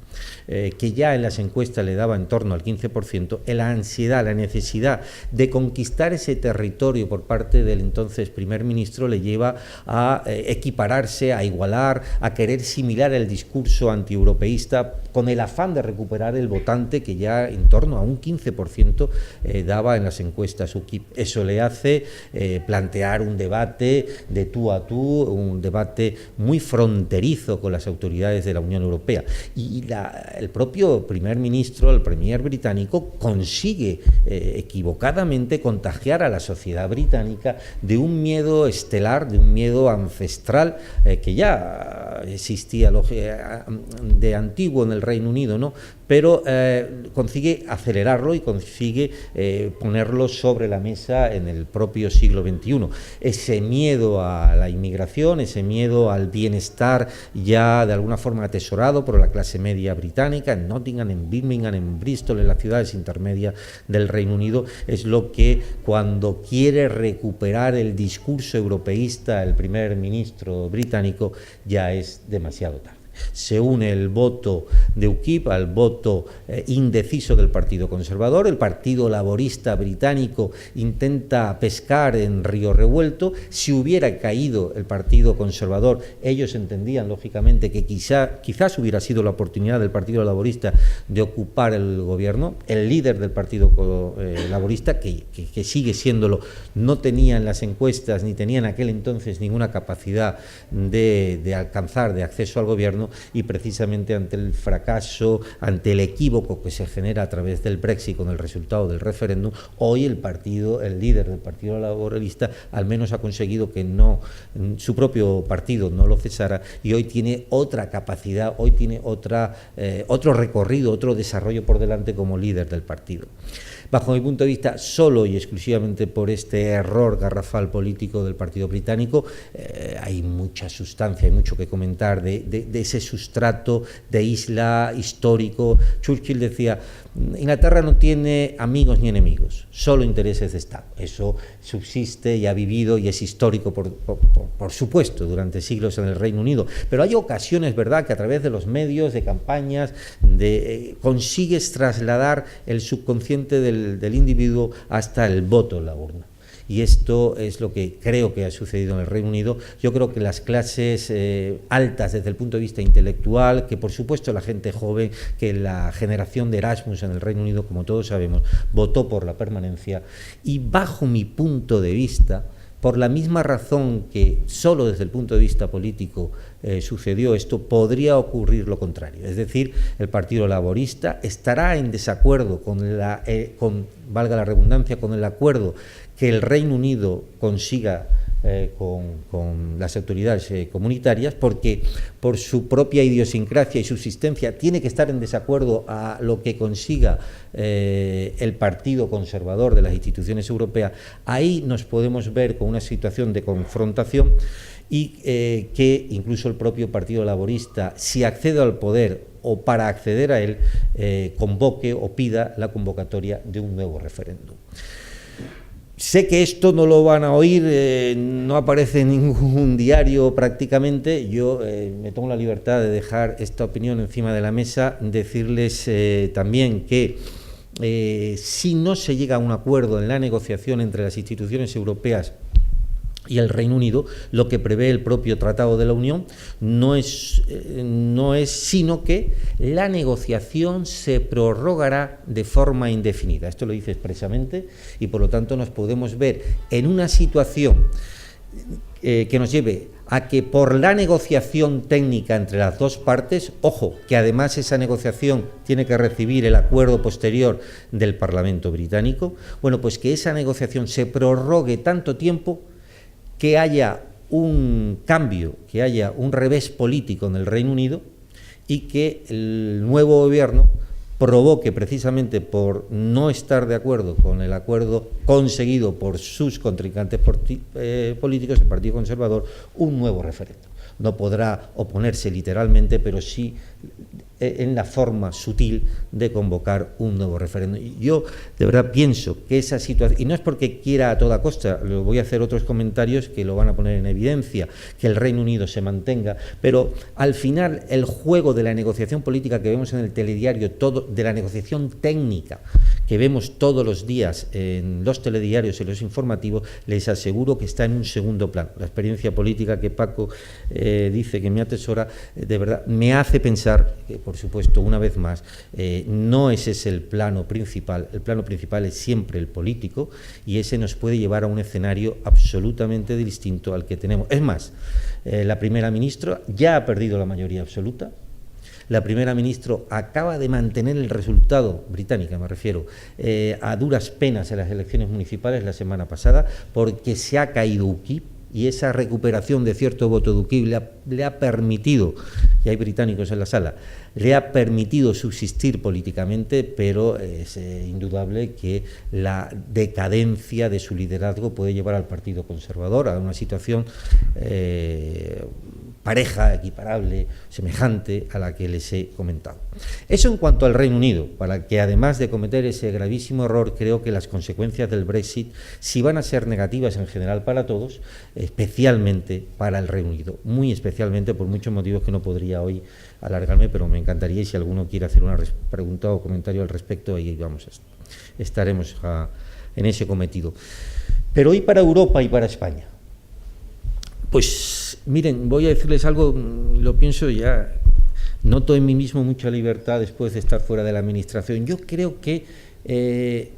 que ya en las encuestas le daba en torno al 15%, la ansiedad, la necesidad de conquistar ese territorio por parte del entonces primer ministro le lleva a equipararse, a igualar, a querer similar el discurso antieuropeísta con el afán de recuperar el votante que ya en torno a un 15% daba en las encuestas UKIP. Eso le hace plantear un debate de tú a tú, un debate muy fronterizo con las autoridades de la Unión Europea. Y el propio primer ministro, el premier británico, consigue equivocadamente contagiar a la sociedad británica de un miedo estelar, de un miedo ancestral que ya existía de antiguo en el Reino Unido, ¿no? Pero consigue acelerarlo y consigue ponerlo sobre la mesa en el propio siglo XXI. Ese miedo a la inmigración, ese miedo al bienestar ya de alguna forma atesorado por la clase media británica, en Nottingham, en Birmingham, en Bristol, en las ciudades intermedias del Reino Unido, es lo que cuando quiere recuperar el discurso europeísta el primer ministro británico ya es demasiado tarde. Se une el voto de UKIP al voto indeciso del Partido Conservador. El Partido Laborista británico intenta pescar en río revuelto. Si hubiera caído el Partido Conservador, ellos entendían lógicamente que quizás hubiera sido la oportunidad del Partido Laborista de ocupar el gobierno. El líder del Partido Laborista, que sigue siéndolo, no tenía en las encuestas ni tenía en aquel entonces ninguna capacidad de alcanzar, de acceso al gobierno, y precisamente ante el fracaso, ante el equívoco que se genera a través del Brexit con el resultado del referéndum, hoy el líder del Partido Laborista al menos ha conseguido que su propio partido no lo cesara, y hoy tiene otra capacidad, hoy tiene otro recorrido, otro desarrollo por delante como líder del partido. Bajo mi punto de vista, solo y exclusivamente por este error garrafal político del partido británico, hay mucha sustancia, hay mucho que comentar de ese sustrato de isla histórico. Churchill decía: Inglaterra no tiene amigos ni enemigos, solo intereses de Estado. Eso subsiste y ha vivido y es histórico, por supuesto, durante siglos en el Reino Unido. Pero hay ocasiones, ¿verdad?, que a través de los medios, de campañas, consigues trasladar el subconsciente del individuo hasta el voto en la urna. Y esto es lo que creo que ha sucedido en el Reino Unido. Yo creo que las clases altas desde el punto de vista intelectual, que por supuesto la gente joven, que la generación de Erasmus en el Reino Unido, como todos sabemos, votó por la permanencia, y bajo mi punto de vista, por la misma razón que solo desde el punto de vista político sucedió esto, podría ocurrir lo contrario. Es decir, el Partido Laborista estará en desacuerdo valga la redundancia, con el acuerdo que el Reino Unido consiga con las autoridades comunitarias, porque por su propia idiosincrasia y subsistencia tiene que estar en desacuerdo a lo que consiga el Partido Conservador de las instituciones europeas. Ahí nos podemos ver con una situación de confrontación, y que incluso el propio Partido Laborista, si accede al poder o para acceder a él, convoque o pida la convocatoria de un nuevo referéndum. Sé que esto no lo van a oír, no aparece en ningún diario prácticamente. Yo me tomo la libertad de dejar esta opinión encima de la mesa, decirles también que si no se llega a un acuerdo en la negociación entre las instituciones europeas y el Reino Unido, lo que prevé el propio Tratado de la Unión no es sino que la negociación se prorrogará de forma indefinida. Esto lo dice expresamente, y por lo tanto nos podemos ver en una situación que nos lleve a que por la negociación técnica entre las dos partes, ojo, que además esa negociación tiene que recibir el acuerdo posterior del Parlamento británico, bueno, pues que esa negociación se prorrogue tanto tiempo que haya un cambio, que haya un revés político en el Reino Unido, y que el nuevo gobierno provoque, precisamente por no estar de acuerdo con el acuerdo conseguido por sus contrincantes políticos, el Partido Conservador, un nuevo referéndum. No podrá oponerse literalmente, pero sí en la forma sutil de convocar un nuevo referéndum. Yo de verdad pienso que esa situación, y no es porque quiera a toda costa, lo voy a hacer otros comentarios que lo van a poner en evidencia, que el Reino Unido se mantenga, pero al final el juego de la negociación política que vemos en el telediario, de la negociación técnica que vemos todos los días en los telediarios, en los informativos, les aseguro que está en un segundo plano. La experiencia política que Paco dice que me atesora, de verdad, me hace pensar que, por supuesto, una vez más, no ese es el plano principal es siempre el político, y ese nos puede llevar a un escenario absolutamente distinto al que tenemos. Es más, la primera ministra ya ha perdido la mayoría absoluta. La primera ministra acaba de mantener el resultado, británica me refiero, a duras penas en las elecciones municipales la semana pasada, porque se ha caído UKIP, y esa recuperación de cierto voto de UKIP le ha permitido, y hay británicos en la sala, le ha permitido subsistir políticamente, pero es indudable que la decadencia de su liderazgo puede llevar al Partido Conservador a una situación pareja, equiparable, semejante a la que les he comentado. Eso en cuanto al Reino Unido, para que además de cometer ese gravísimo error, creo que las consecuencias del Brexit, si van a ser negativas en general para todos, especialmente para el Reino Unido, muy especialmente por muchos motivos que no podría hoy alargarme, pero me encantaría, y si alguno quiere hacer una pregunta o comentario al respecto, ahí vamos, estaremos en ese cometido. Pero hoy para Europa y para España, pues miren, voy a decirles algo, lo pienso ya, noto en mí mismo mucha libertad después de estar fuera de la administración. Yo creo que,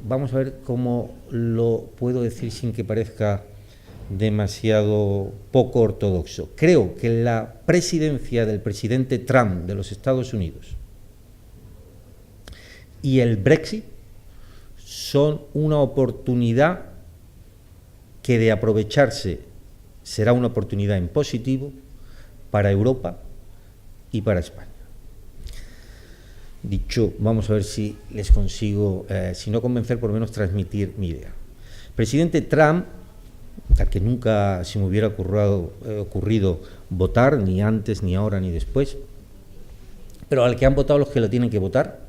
vamos a ver cómo lo puedo decir sin que parezca demasiado poco ortodoxo. Creo que la presidencia del presidente Trump de los Estados Unidos y el Brexit son una oportunidad que, de aprovecharse, será una oportunidad en positivo para Europa y para España. Mucho, vamos a ver si les consigo, si no convencer, por lo menos transmitir mi idea. Presidente Trump, al que nunca se me hubiera ocurrido votar, ni antes, ni ahora, ni después, pero al que han votado los que lo tienen que votar,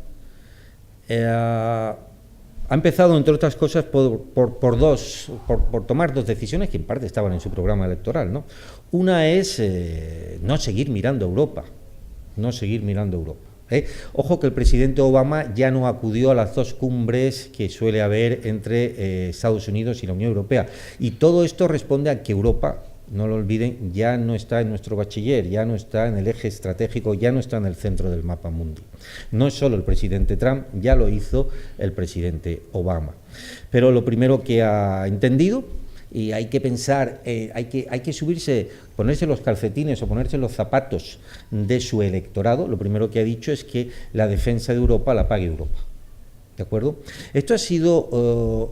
ha empezado, entre otras cosas, por tomar dos decisiones que en parte estaban en su programa electoral, ¿no? Una es no seguir mirando a Europa, Ojo que el presidente Obama ya no acudió a las dos cumbres que suele haber entre Estados Unidos y la Unión Europea, y todo esto responde a que Europa, no lo olviden, ya no está en nuestro bachiller, ya no está en el eje estratégico, ya no está en el centro del mapa mundi. No es solo el presidente Trump, ya lo hizo el presidente Obama. Pero lo primero que ha entendido, y hay que pensar, hay que subirse, ponerse los calcetines o ponerse los zapatos de su electorado, lo primero que ha dicho es que la defensa de Europa la pague Europa. ¿De acuerdo? Esto ha sido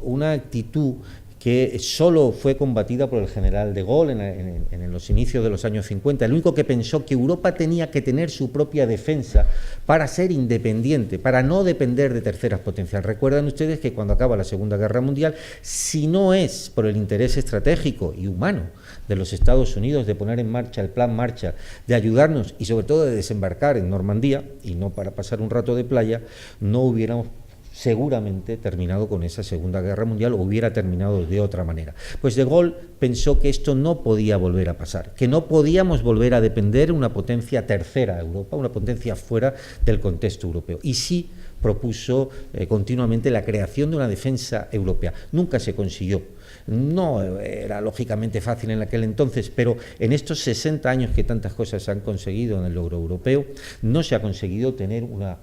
una actitud que solo fue combatida por el general de Gaulle en los inicios de los años 50, el único que pensó que Europa tenía que tener su propia defensa para ser independiente, para no depender de terceras potencias. Recuerdan ustedes que cuando acaba la Segunda Guerra Mundial, si no es por el interés estratégico y humano de los Estados Unidos de poner en marcha el Plan Marshall, de ayudarnos y sobre todo de desembarcar en Normandía, y no para pasar un rato de playa, no hubiéramos seguramente terminado con esa Segunda Guerra Mundial, o hubiera terminado de otra manera. Pues de Gaulle pensó que esto no podía volver a pasar, que no podíamos volver a depender de una potencia tercera, Europa, una potencia fuera del contexto europeo, y sí propuso continuamente la creación de una defensa europea. Nunca se consiguió. No era lógicamente fácil en aquel entonces, pero en estos 60 años que tantas cosas se han conseguido en el logro europeo, no se ha conseguido tener una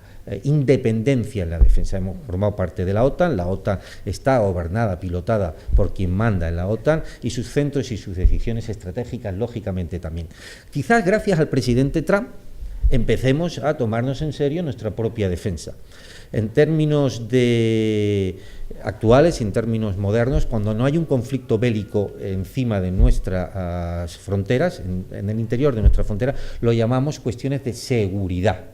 independencia en la defensa. Hemos formado parte de la OTAN está gobernada, pilotada por quien manda en la OTAN, y sus centros y sus decisiones estratégicas, lógicamente, también. Quizás gracias al presidente Trump empecemos a tomarnos en serio nuestra propia defensa. En términos actuales, en términos modernos, cuando no hay un conflicto bélico encima de nuestras fronteras, en el interior de nuestra frontera, lo llamamos cuestiones de seguridad.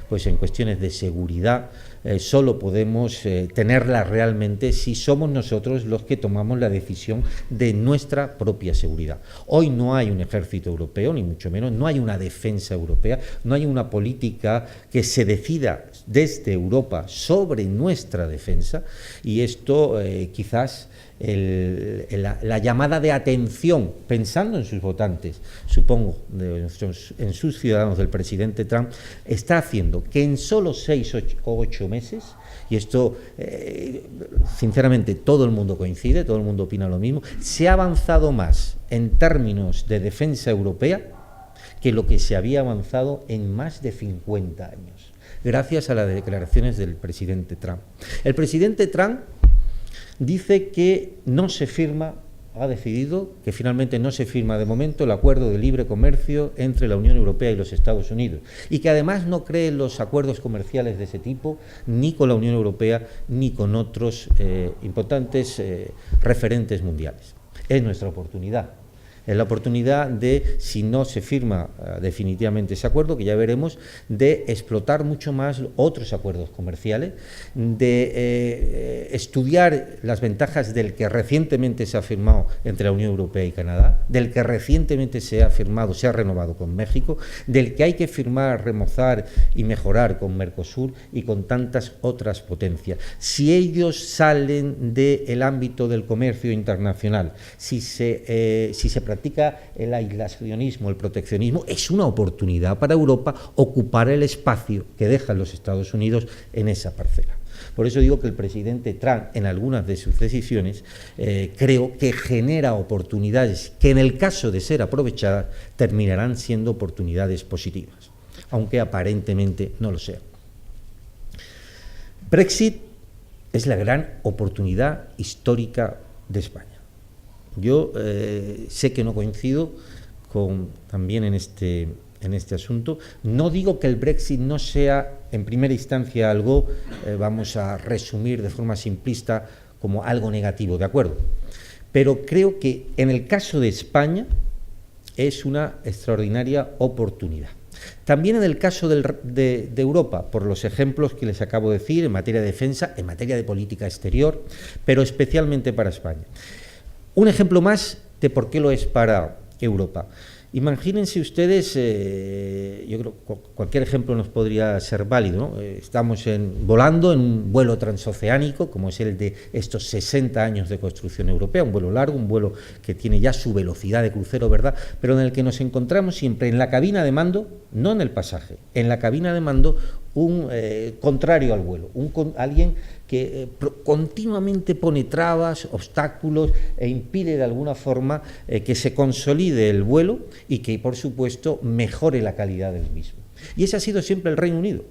Pues en cuestiones de seguridad solo podemos tenerla realmente si somos nosotros los que tomamos la decisión de nuestra propia seguridad. Hoy no hay un ejército europeo, ni mucho menos, no hay una defensa europea, no hay una política que se decida desde Europa sobre nuestra defensa, y esto quizás la llamada de atención, pensando en sus votantes, supongo, en sus ciudadanos del presidente Trump, está haciendo que en solo 6 o 8 meses, y esto sinceramente todo el mundo coincide, todo el mundo opina lo mismo, se ha avanzado más en términos de defensa europea que lo que se había avanzado en más de 50 años, gracias a las declaraciones del presidente Trump. El presidente Trump dice que no se firma, ha decidido que finalmente no se firma de momento el acuerdo de libre comercio entre la Unión Europea y los Estados Unidos, y que además no cree en los acuerdos comerciales de ese tipo, ni con la Unión Europea ni con otros importantes referentes mundiales. Es nuestra oportunidad. Es la oportunidad de, si no se firma definitivamente ese acuerdo, que ya veremos, de explotar mucho más otros acuerdos comerciales, de estudiar las ventajas del que recientemente se ha firmado entre la Unión Europea y Canadá, del que recientemente se ha firmado, se ha renovado con México, del que hay que firmar, remozar y mejorar con Mercosur y con tantas otras potencias. Si ellos salen del ámbito del comercio internacional, si se practica el aislacionismo, el proteccionismo, es una oportunidad para Europa ocupar el espacio que dejan los Estados Unidos en esa parcela. Por eso digo que el presidente Trump, en algunas de sus decisiones, creo que genera oportunidades que, en el caso de ser aprovechadas, terminarán siendo oportunidades positivas, aunque aparentemente no lo sean. Brexit es la gran oportunidad histórica de España. Yo sé que no coincido también en este asunto. No digo que el Brexit no sea, en primera instancia, algo, vamos a resumir de forma simplista, como algo negativo, ¿de acuerdo? Pero creo que en el caso de España es una extraordinaria oportunidad. También en el caso de Europa, por los ejemplos que les acabo de decir, en materia de defensa, en materia de política exterior, pero especialmente para España. Un ejemplo más de por qué lo es para Europa. Imagínense ustedes, yo creo que cualquier ejemplo nos podría ser válido, ¿no? Estamos volando en un vuelo transoceánico, como es el de estos 60 años de construcción europea, un vuelo largo, un vuelo que tiene ya su velocidad de crucero, ¿verdad?, pero en el que nos encontramos siempre en la cabina de mando, no en el pasaje, en la cabina de mando, un contrario al vuelo, alguien que continuamente pone trabas, obstáculos e impide de alguna forma que se consolide el vuelo y que, por supuesto, mejore la calidad del mismo. Y ese ha sido siempre el Reino Unido,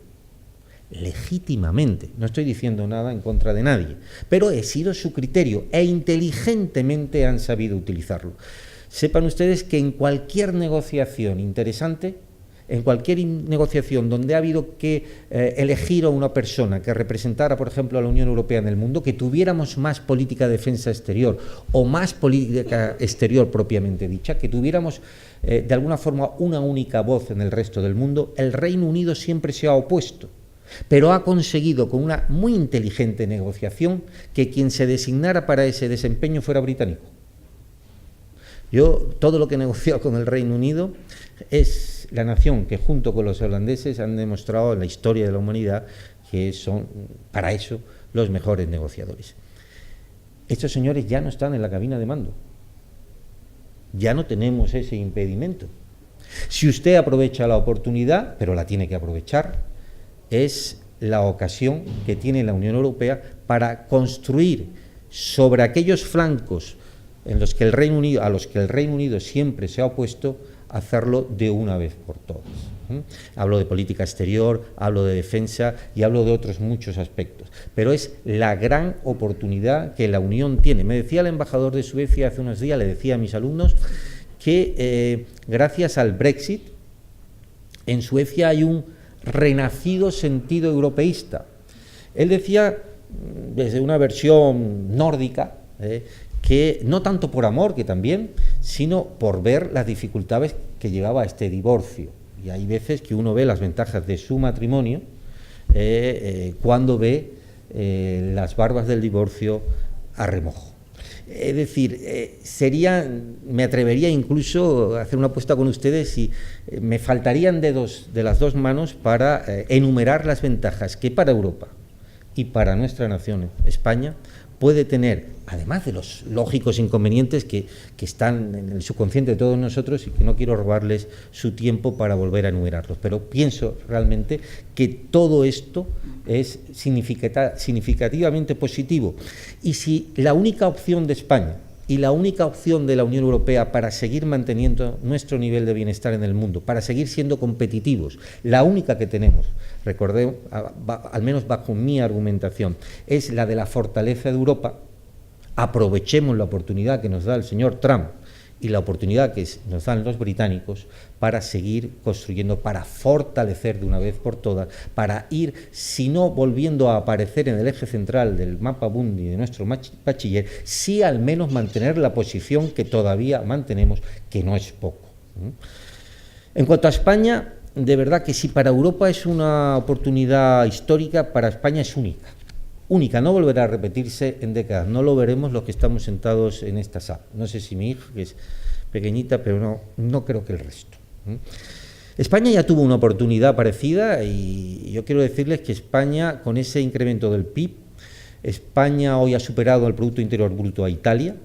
legítimamente, no estoy diciendo nada en contra de nadie, pero ha sido su criterio e inteligentemente han sabido utilizarlo. Sepan ustedes que en cualquier negociación interesante, en cualquier negociación donde ha habido que elegir a una persona que representara, por ejemplo, a la Unión Europea en el mundo, que tuviéramos más política de defensa exterior o más política exterior propiamente dicha, que tuviéramos de alguna forma una única voz en el resto del mundo, el Reino Unido siempre se ha opuesto, pero ha conseguido con una muy inteligente negociación que quien se designara para ese desempeño fuera británico. Yo, todo lo que he negociado con el Reino Unido es la nación que, junto con los holandeses, han demostrado en la historia de la humanidad que son, para eso, los mejores negociadores. Estos señores ya no están en la cabina de mando. Ya no tenemos ese impedimento. Si usted aprovecha la oportunidad, pero la tiene que aprovechar, es la ocasión que tiene la Unión Europea para construir sobre aquellos flancos en los que a los que el Reino Unido siempre se ha opuesto, hacerlo de una vez por todas. Hablo de política exterior, hablo de defensa y hablo de otros muchos aspectos, pero es la gran oportunidad que la Unión tiene. Me decía el embajador de Suecia hace unos días, le decía a mis alumnos, que gracias al Brexit en Suecia hay un renacido sentido europeísta. Él decía, desde una versión nórdica, que no tanto por amor, que también, sino por ver las dificultades que llevaba a este divorcio. Y hay veces que uno ve las ventajas de su matrimonio cuando ve las barbas del divorcio a remojo. Es decir, me atrevería incluso a hacer una apuesta con ustedes y me faltarían dedos de las dos manos para enumerar las ventajas que para Europa y para nuestra nación, España, puede tener, además de los lógicos inconvenientes que están en el subconsciente de todos nosotros y que no quiero robarles su tiempo para volver a enumerarlos, pero pienso realmente que todo esto es significativamente positivo. Y si la única opción de España y la única opción de la Unión Europea para seguir manteniendo nuestro nivel de bienestar en el mundo, para seguir siendo competitivos, la única que tenemos, recordemos, al menos bajo mi argumentación, es la de la fortaleza de Europa, aprovechemos la oportunidad que nos da el señor Trump y la oportunidad que nos dan los británicos para seguir construyendo, para fortalecer de una vez por todas, para ir, si no volviendo a aparecer en el eje central del mapa mundi de nuestro bachiller, sí al menos mantener la posición que todavía mantenemos, que no es poco. En cuanto a España, de verdad que si para Europa es una oportunidad histórica, para España es única. Única, no volverá a repetirse en décadas, no lo veremos los que estamos sentados en esta sala. No sé si mi hija, que es pequeñita, pero no creo que el resto. España ya tuvo una oportunidad parecida y yo quiero decirles que España, con ese incremento del PIB, España hoy ha superado el Producto Interior Bruto a Italia.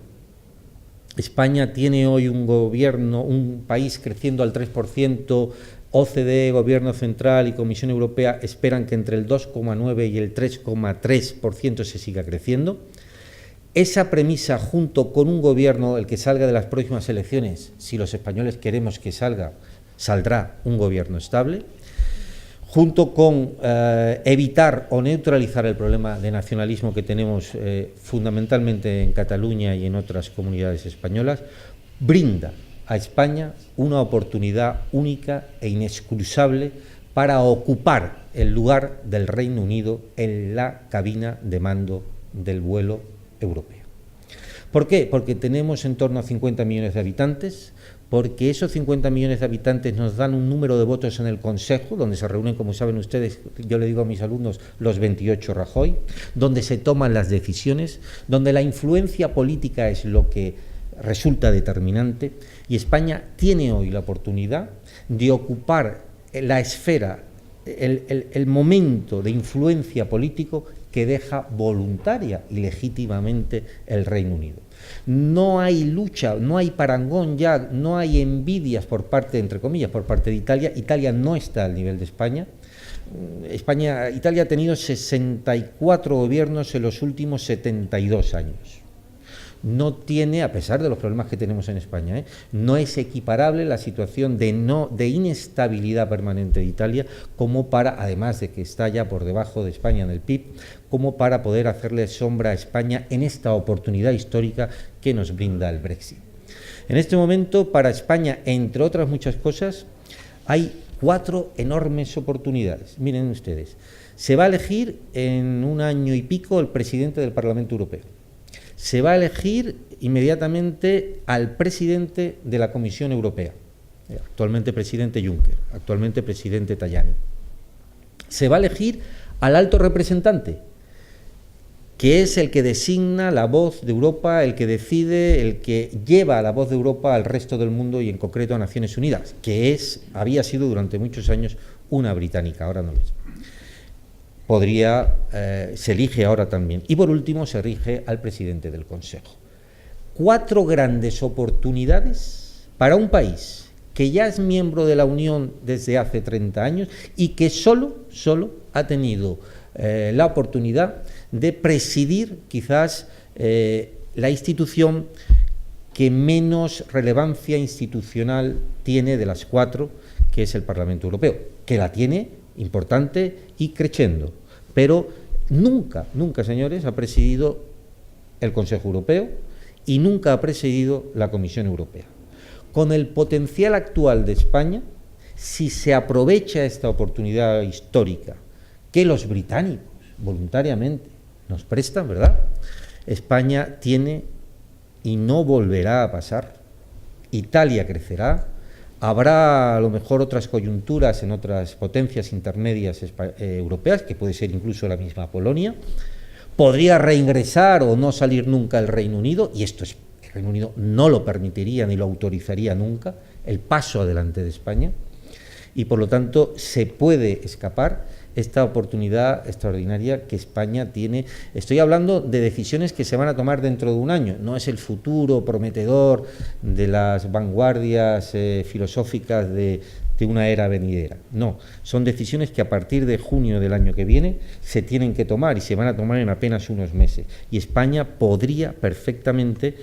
España tiene hoy un gobierno, un país creciendo al 3%, OCDE, Gobierno Central y Comisión Europea esperan que entre el 2,9 y el 3,3% se siga creciendo. Esa premisa, junto con un gobierno, el que salga de las próximas elecciones, si los españoles queremos que salga, saldrá un gobierno estable, junto con evitar o neutralizar el problema de nacionalismo que tenemos fundamentalmente en Cataluña y en otras comunidades españolas, brinda a España una oportunidad única e inexcusable para ocupar el lugar del Reino Unido en la cabina de mando del vuelo europeo. ¿Por qué? Porque tenemos en torno a 50 millones de habitantes, porque esos 50 millones de habitantes nos dan un número de votos en el Consejo, donde se reúnen, como saben ustedes, yo le digo a mis alumnos, los 28 Rajoy, donde se toman las decisiones, donde la influencia política es lo que resulta determinante, y España tiene hoy la oportunidad de ocupar la esfera, el momento de influencia político que deja voluntaria y legítimamente el Reino Unido. No hay lucha, no hay parangón ya, no hay envidias por parte, entre comillas, por parte de Italia. Italia no está al nivel de España. Italia ha tenido 64 gobiernos en los últimos 72 años. No tiene, a pesar de los problemas que tenemos en España, no es equiparable la situación de inestabilidad permanente de Italia como para, además de que está ya por debajo de España en el PIB, como para poder hacerle sombra a España en esta oportunidad histórica que nos brinda el Brexit. En este momento, para España, entre otras muchas cosas, hay 4 enormes oportunidades. Miren ustedes, se va a elegir en un año y pico el presidente del Parlamento Europeo. Se va a elegir inmediatamente al presidente de la Comisión Europea, actualmente presidente Juncker, actualmente presidente Tajani. Se va a elegir al alto representante, que es el que designa la voz de Europa, el que decide, el que lleva la voz de Europa al resto del mundo y en concreto a Naciones Unidas, que había sido durante muchos años una británica, ahora no lo es. Se elige ahora también. Y por último se elige al presidente del Consejo. 4 grandes oportunidades para un país que ya es miembro de la Unión desde hace 30 años y que solo ha tenido la oportunidad de presidir quizás la institución que menos relevancia institucional tiene de las 4, que es el Parlamento Europeo, que la tiene importante y crescendo, pero nunca, señores, ha presidido el Consejo Europeo y nunca ha presidido la Comisión Europea. Con el potencial actual de España, si se aprovecha esta oportunidad histórica que los británicos voluntariamente nos prestan, ¿verdad? España tiene, y no volverá a pasar, Italia crecerá, Habrá a lo mejor otras coyunturas en otras potencias intermedias europeas, que puede ser incluso la misma Polonia. Podría reingresar o no salir nunca el Reino Unido, y esto es, el Reino Unido no lo permitiría ni lo autorizaría nunca, el paso adelante de España, y por lo tanto se puede escapar esta oportunidad extraordinaria que España tiene. Estoy hablando de decisiones que se van a tomar dentro de un año, no es el futuro prometedor de las vanguardias filosóficas de una era venidera, no, son decisiones que a partir de junio del año que viene se tienen que tomar y se van a tomar en apenas unos meses, y España podría perfectamente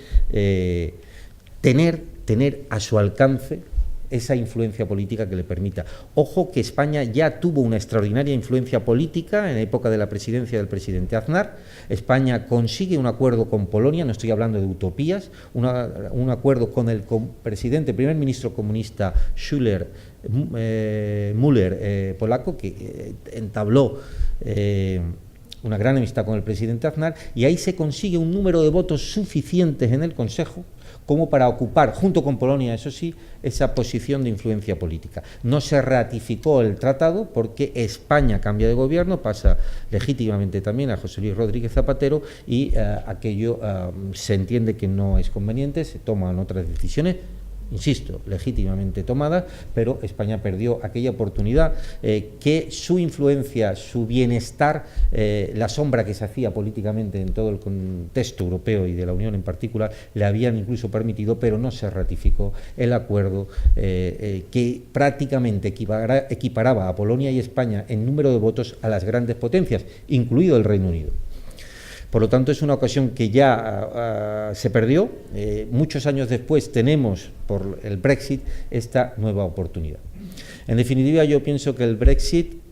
tener a su alcance esa influencia política que le permita. Ojo que España ya tuvo una extraordinaria influencia política en la época de la presidencia del presidente Aznar. España consigue un acuerdo con Polonia, no estoy hablando de utopías, un acuerdo con el primer ministro comunista Müller, polaco, que entabló una gran amistad con el presidente Aznar, y ahí se consigue un número de votos suficientes en el Consejo como para ocupar, junto con Polonia, eso sí, esa posición de influencia política. No se ratificó el tratado porque España cambia de gobierno, pasa legítimamente también a José Luis Rodríguez Zapatero, y aquello se entiende que no es conveniente, se toman otras decisiones, insisto, legítimamente tomadas, pero España perdió aquella oportunidad que su influencia, su bienestar, la sombra que se hacía políticamente en todo el contexto europeo y de la Unión en particular, le habían incluso permitido, pero no se ratificó el acuerdo que prácticamente equiparaba a Polonia y España en número de votos a las grandes potencias, incluido el Reino Unido. Por lo tanto, es una ocasión que ya se perdió. Muchos años después tenemos, por el Brexit, esta nueva oportunidad. En definitiva, yo pienso que el Brexit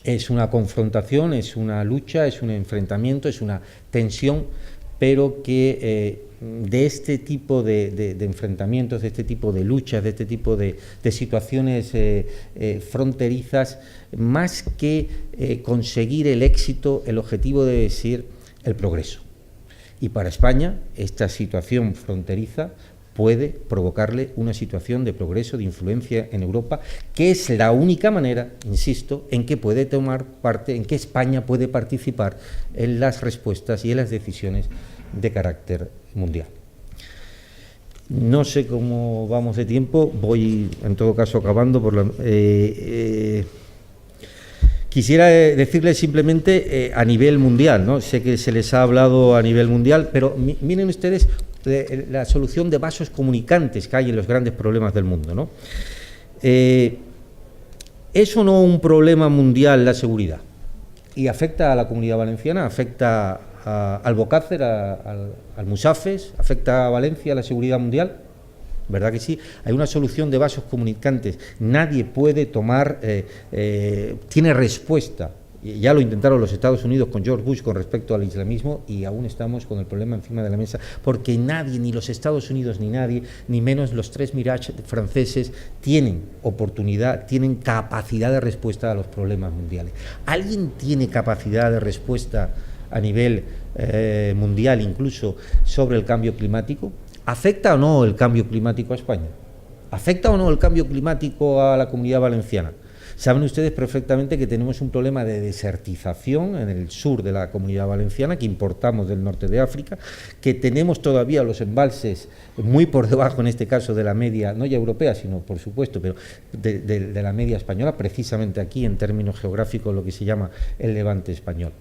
es una confrontación, es una lucha, es un enfrentamiento, es una tensión, pero que de este tipo de enfrentamientos, de este tipo de luchas, de este tipo de situaciones fronterizas, más que conseguir el éxito, el objetivo debe ser el progreso. Y para España, esta situación fronteriza puede provocarle una situación de progreso, de influencia en Europa, que es la única manera, insisto, en que puede tomar parte, en que España puede participar en las respuestas y en las decisiones de carácter mundial. No sé cómo vamos de tiempo, voy en todo caso acabando por quisiera decirles simplemente a nivel mundial, ¿no? Sé que se les ha hablado a nivel mundial, pero miren ustedes la solución de vasos comunicantes que hay en los grandes problemas del mundo, ¿no? ¿Es o no un problema mundial la seguridad? Y afecta a la Comunidad Valenciana, afecta a Albocácer, al Almusafes, afecta a Valencia, a la seguridad mundial. ¿Verdad que sí? Hay una solución de vasos comunicantes. Nadie puede tomar, tiene respuesta. Ya lo intentaron los Estados Unidos con George Bush con respecto al islamismo, y aún estamos con el problema encima de la mesa, porque nadie, ni los Estados Unidos, ni nadie, ni menos los 3 Mirage franceses, tienen oportunidad, tienen capacidad de respuesta a los problemas mundiales. ¿Alguien tiene capacidad de respuesta a nivel mundial, incluso sobre el cambio climático? ¿Afecta o no el cambio climático a España? ¿Afecta o no el cambio climático a la Comunidad Valenciana? Saben ustedes perfectamente que tenemos un problema de desertización en el sur de la Comunidad Valenciana, que importamos del norte de África, que tenemos todavía los embalses muy por debajo, en este caso, de la media, no ya europea, sino, por supuesto, pero de la media española, precisamente aquí, en términos geográficos, lo que se llama el Levante español.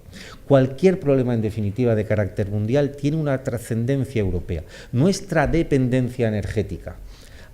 Cualquier problema, en definitiva, de carácter mundial, tiene una trascendencia europea. Nuestra dependencia energética,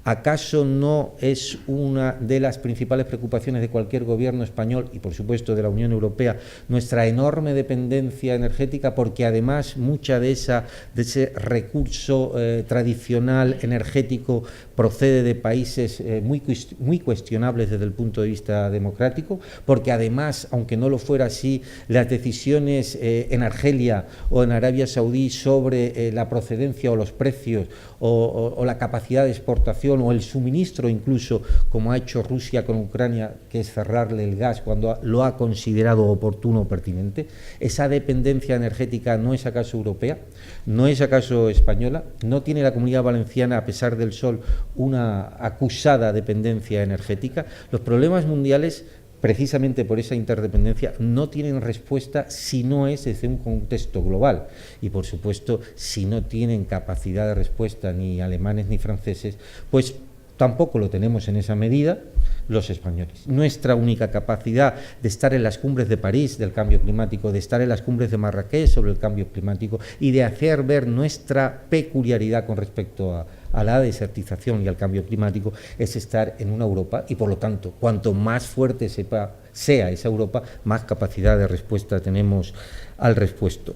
¿acaso no es una de las principales preocupaciones de cualquier gobierno español y, por supuesto, de la Unión Europea, nuestra enorme dependencia energética? Porque además mucha de ese recurso tradicional energético procede de países muy cuestionables desde el punto de vista democrático, porque además, aunque no lo fuera así, las decisiones en Argelia o en Arabia Saudí sobre la procedencia o los precios o la capacidad de exportación o el suministro, incluso como ha hecho Rusia con Ucrania, que es cerrarle el gas cuando lo ha considerado oportuno o pertinente, esa dependencia energética no es acaso europea, no es acaso española, no tiene la Comunidad Valenciana, a pesar del sol, una acusada dependencia energética. Los problemas mundiales, precisamente por esa interdependencia, no tienen respuesta si no es desde un contexto global. Y, por supuesto, si no tienen capacidad de respuesta ni alemanes ni franceses, pues tampoco lo tenemos en esa medida los españoles. Nuestra única capacidad de estar en las cumbres de París del cambio climático, de estar en las cumbres de Marrakech sobre el cambio climático y de hacer ver nuestra peculiaridad con respecto a la desertización y al cambio climático, es estar en una Europa, y por lo tanto, cuanto más fuerte sea esa Europa, más capacidad de respuesta tenemos al respecto.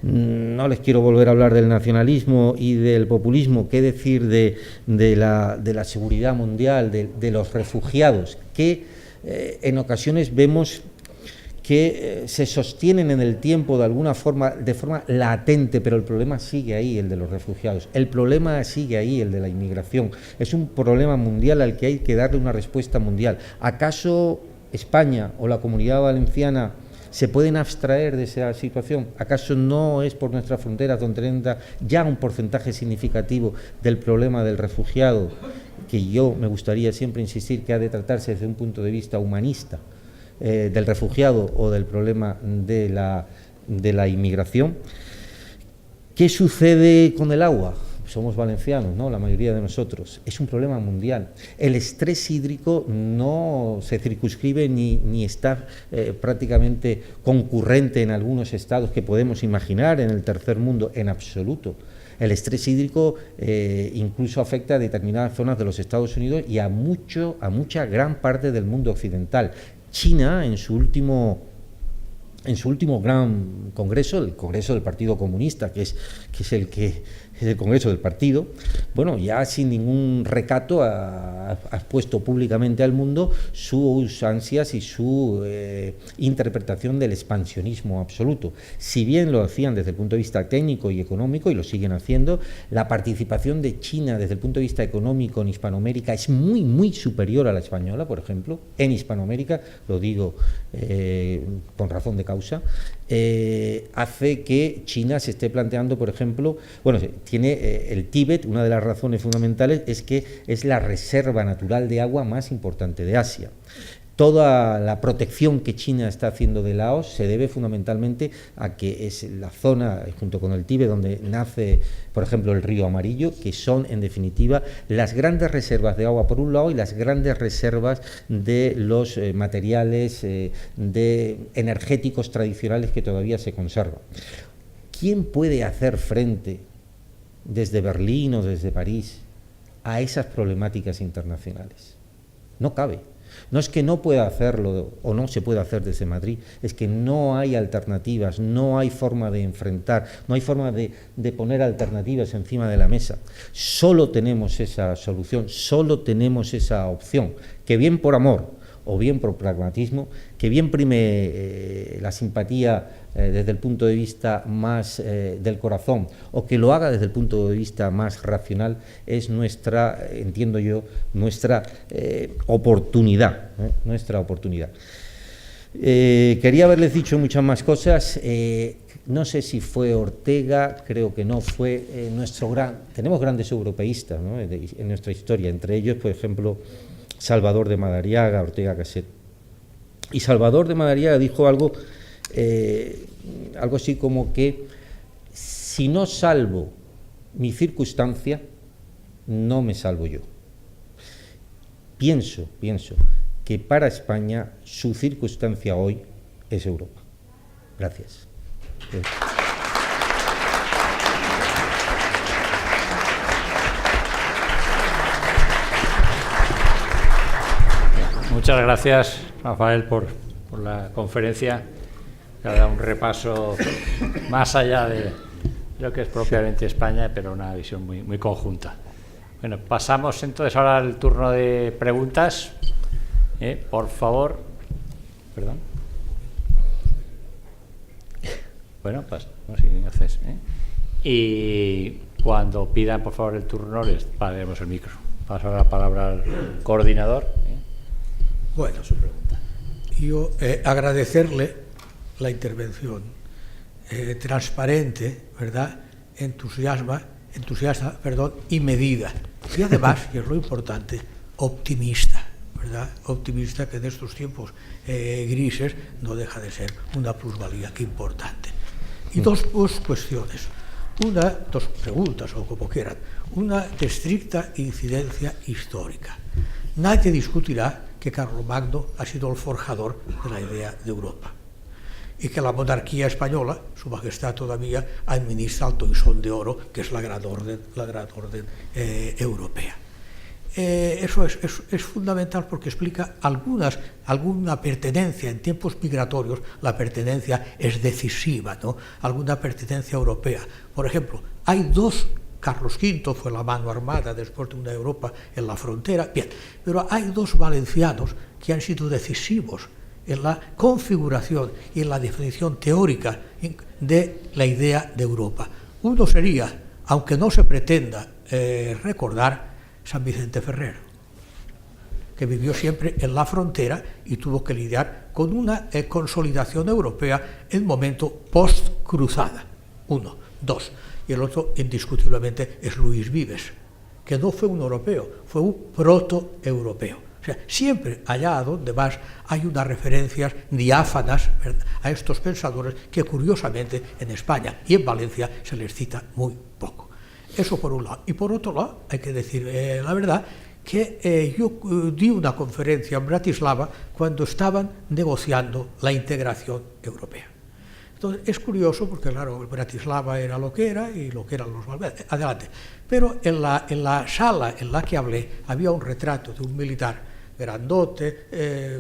No les quiero volver a hablar del nacionalismo y del populismo. ¿Qué decir de la seguridad mundial, de los refugiados, que en ocasiones vemos que se sostienen en el tiempo de alguna forma, de forma latente, pero el problema sigue ahí, el de los refugiados, el problema sigue ahí, el de la inmigración? Es un problema mundial al que hay que darle una respuesta mundial. ¿Acaso España o la Comunidad Valenciana se pueden abstraer de esa situación? ¿Acaso no es por nuestras fronteras donde entra ya un porcentaje significativo del problema del refugiado, que yo me gustaría siempre insistir que ha de tratarse desde un punto de vista humanista, del refugiado o del problema de la inmigración? ¿Qué sucede con el agua? Somos valencianos, ¿no?, la mayoría de nosotros. Es un problema mundial. El estrés hídrico no se circunscribe ni está prácticamente concurrente en algunos estados que podemos imaginar en el tercer mundo, en absoluto. El estrés hídrico incluso afecta a determinadas zonas de los Estados Unidos y a mucha gran parte del mundo occidental. China, en su último gran congreso, el Congreso del Partido Comunista, que es el Congreso del Partido, bueno, ya sin ningún recato ha expuesto públicamente al mundo sus ansias y su interpretación del expansionismo absoluto. Si bien lo hacían desde el punto de vista técnico y económico, y lo siguen haciendo, la participación de China desde el punto de vista económico en Hispanoamérica es muy, muy superior a la española, por ejemplo. En Hispanoamérica, lo digo con razón de causa, hace que China se esté planteando, por ejemplo, bueno, tiene el Tíbet, una de las razones fundamentales es que es la reserva natural de agua más importante de Asia. Toda la protección que China está haciendo de Laos se debe fundamentalmente a que es la zona, junto con el Tíbet, donde nace, por ejemplo, el río Amarillo, que son, en definitiva, las grandes reservas de agua por un lado y las grandes reservas de los materiales energéticos tradicionales que todavía se conservan. ¿Quién puede hacer frente desde Berlín o desde París a esas problemáticas internacionales? No cabe. No es que no pueda hacerlo o no se pueda hacer desde Madrid, es que no hay alternativas, no hay forma de enfrentar, no hay forma de poner alternativas encima de la mesa. Solo tenemos esa solución, solo tenemos esa opción, que bien por amor o bien por pragmatismo, que bien prime la simpatía desde el punto de vista más del corazón, o que lo haga desde el punto de vista más racional, es nuestra, entiendo yo, nuestra oportunidad, nuestra oportunidad. Quería haberles dicho muchas más cosas. No sé si fue Ortega, creo que no fue tenemos grandes europeístas, ¿no?, en nuestra historia, entre ellos, por ejemplo, Salvador de Madariaga, Ortega Gasset. Y Salvador de Madariaga dijo algo así como que si no salvo mi circunstancia, no me salvo yo. Pienso que para España su circunstancia hoy es Europa. Gracias. Muchas gracias, Rafael, por la conferencia, que ha dado un repaso más allá de lo que es propiamente España, pero una visión muy, muy conjunta. Bueno, pasamos entonces ahora al turno de preguntas. Por favor. Perdón. Bueno, no sé qué haces. Y cuando pidan, por favor, el turno, les pararemos el micro. Paso la palabra al coordinador. Bueno, su pregunta. Yo agradecerle la intervención transparente, ¿verdad?, entusiasma y medida. Y además, y es lo importante, optimista, ¿verdad? Optimista, que en estos tiempos grises no deja de ser una plusvalía importante. Y dos cuestiones. Dos preguntas, o como quieran. Una de estricta incidencia histórica. Nadie discutirá que Carlomagno ha sido el forjador de la idea de Europa y que la monarquía española, su majestad todavía, administra el toisón de oro, que es la gran orden europea. Eso es fundamental porque explica alguna pertenencia en tiempos migratorios. La pertenencia es decisiva, ¿no? Alguna pertenencia europea. Por ejemplo, hay dos. Carlos V fue la mano armada después de una Europa en la frontera. Bien, pero hay dos valencianos que han sido decisivos en la configuración y en la definición teórica de la idea de Europa. Uno sería, aunque no se pretenda recordar, San Vicente Ferrer, que vivió siempre en la frontera y tuvo que lidiar con una consolidación europea en momento post-cruzada. Uno. Dos. Y el otro, indiscutiblemente, es Luis Vives, que no fue un europeo, fue un proto-europeo. O sea, siempre allá donde vas hay unas referencias diáfanas, ¿verdad?, a estos pensadores que, curiosamente, en España y en Valencia se les cita muy poco. Eso por un lado. Y por otro lado, hay que decir la verdad, que yo di una conferencia en Bratislava cuando estaban negociando la integración europea. Entonces, es curioso porque, claro, Bratislava era lo que era y lo que eran los Valverde. Adelante. Pero en la sala en la que hablé había un retrato de un militar grandote,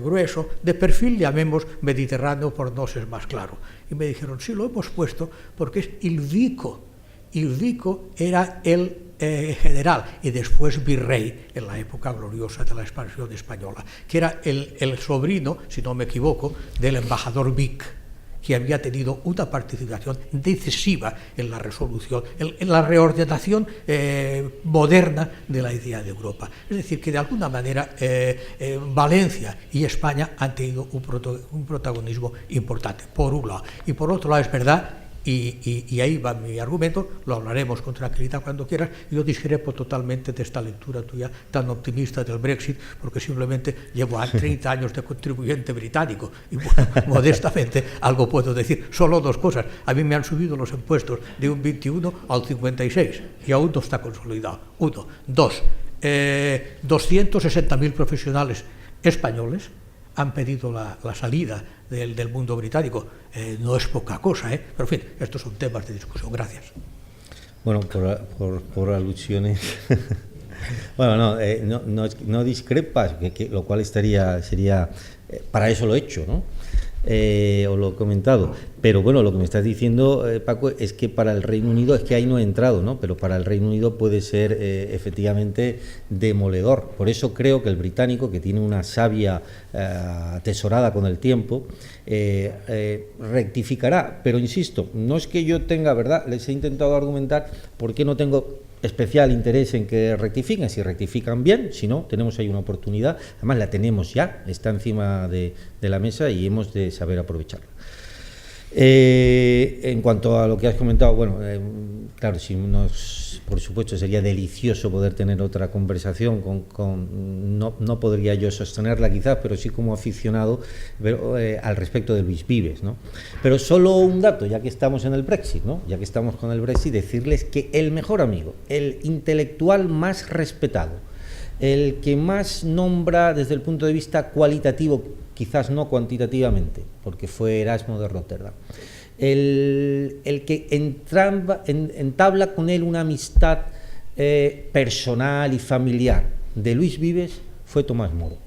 grueso, de perfil, llamemos mediterráneo por no ser más claro. Y me dijeron, sí, lo hemos puesto porque es Il Vico. Il Vico era el general y después virrey en la época gloriosa de la expansión española, que era el sobrino, si no me equivoco, del embajador Vic, que había tenido una participación decisiva en la resolución, en la reordenación moderna de la idea de Europa. Es decir, que de alguna manera Valencia y España han tenido un protagonismo importante, por un lado. Y por otro lado, es verdad, y ahí va mi argumento, lo hablaremos con tranquilidad cuando quieras. Yo discrepo totalmente de esta lectura tuya tan optimista del Brexit, porque simplemente llevo 30 años de contribuyente británico y modestamente algo puedo decir. Solo dos cosas: a mí me han subido los impuestos de un 21 al 56 y aún no está consolidado. Uno. Dos, 260.000 profesionales españoles han pedido la salida del mundo británico. No es poca cosa, pero en fin, estos son temas de discusión. Gracias. Bueno, por alusiones. Bueno, no discrepas, lo cual sería para eso lo he hecho, ¿no? O lo he comentado, pero bueno, lo que me estás diciendo, Paco, es que para el Reino Unido, es que ahí no he entrado, ¿no? Pero para el Reino Unido puede ser efectivamente demoledor. Por eso creo que el británico, que tiene una savia atesorada con el tiempo, rectificará. Pero insisto, no es que yo tenga, ¿verdad? Les he intentado argumentar por qué no tengo especial interés en que rectifiquen. Si rectifican bien, si no, tenemos ahí una oportunidad. Además la tenemos ya, está encima de la mesa y hemos de saber aprovecharla. En cuanto a lo que has comentado, bueno, claro, por supuesto sería delicioso poder tener otra conversación no podría yo sostenerla quizás, pero sí como aficionado, al respecto de Luis Vives, ¿no? Pero solo un dato, ya que estamos en el Brexit, ¿no? Ya que estamos con el Brexit, decirles que el mejor amigo, el intelectual más respetado, el que más nombra desde el punto de vista cualitativo, quizás no cuantitativamente, porque fue Erasmo de Rotterdam, el que entabla con él una amistad personal y familiar de Luis Vives fue Tomás Moro.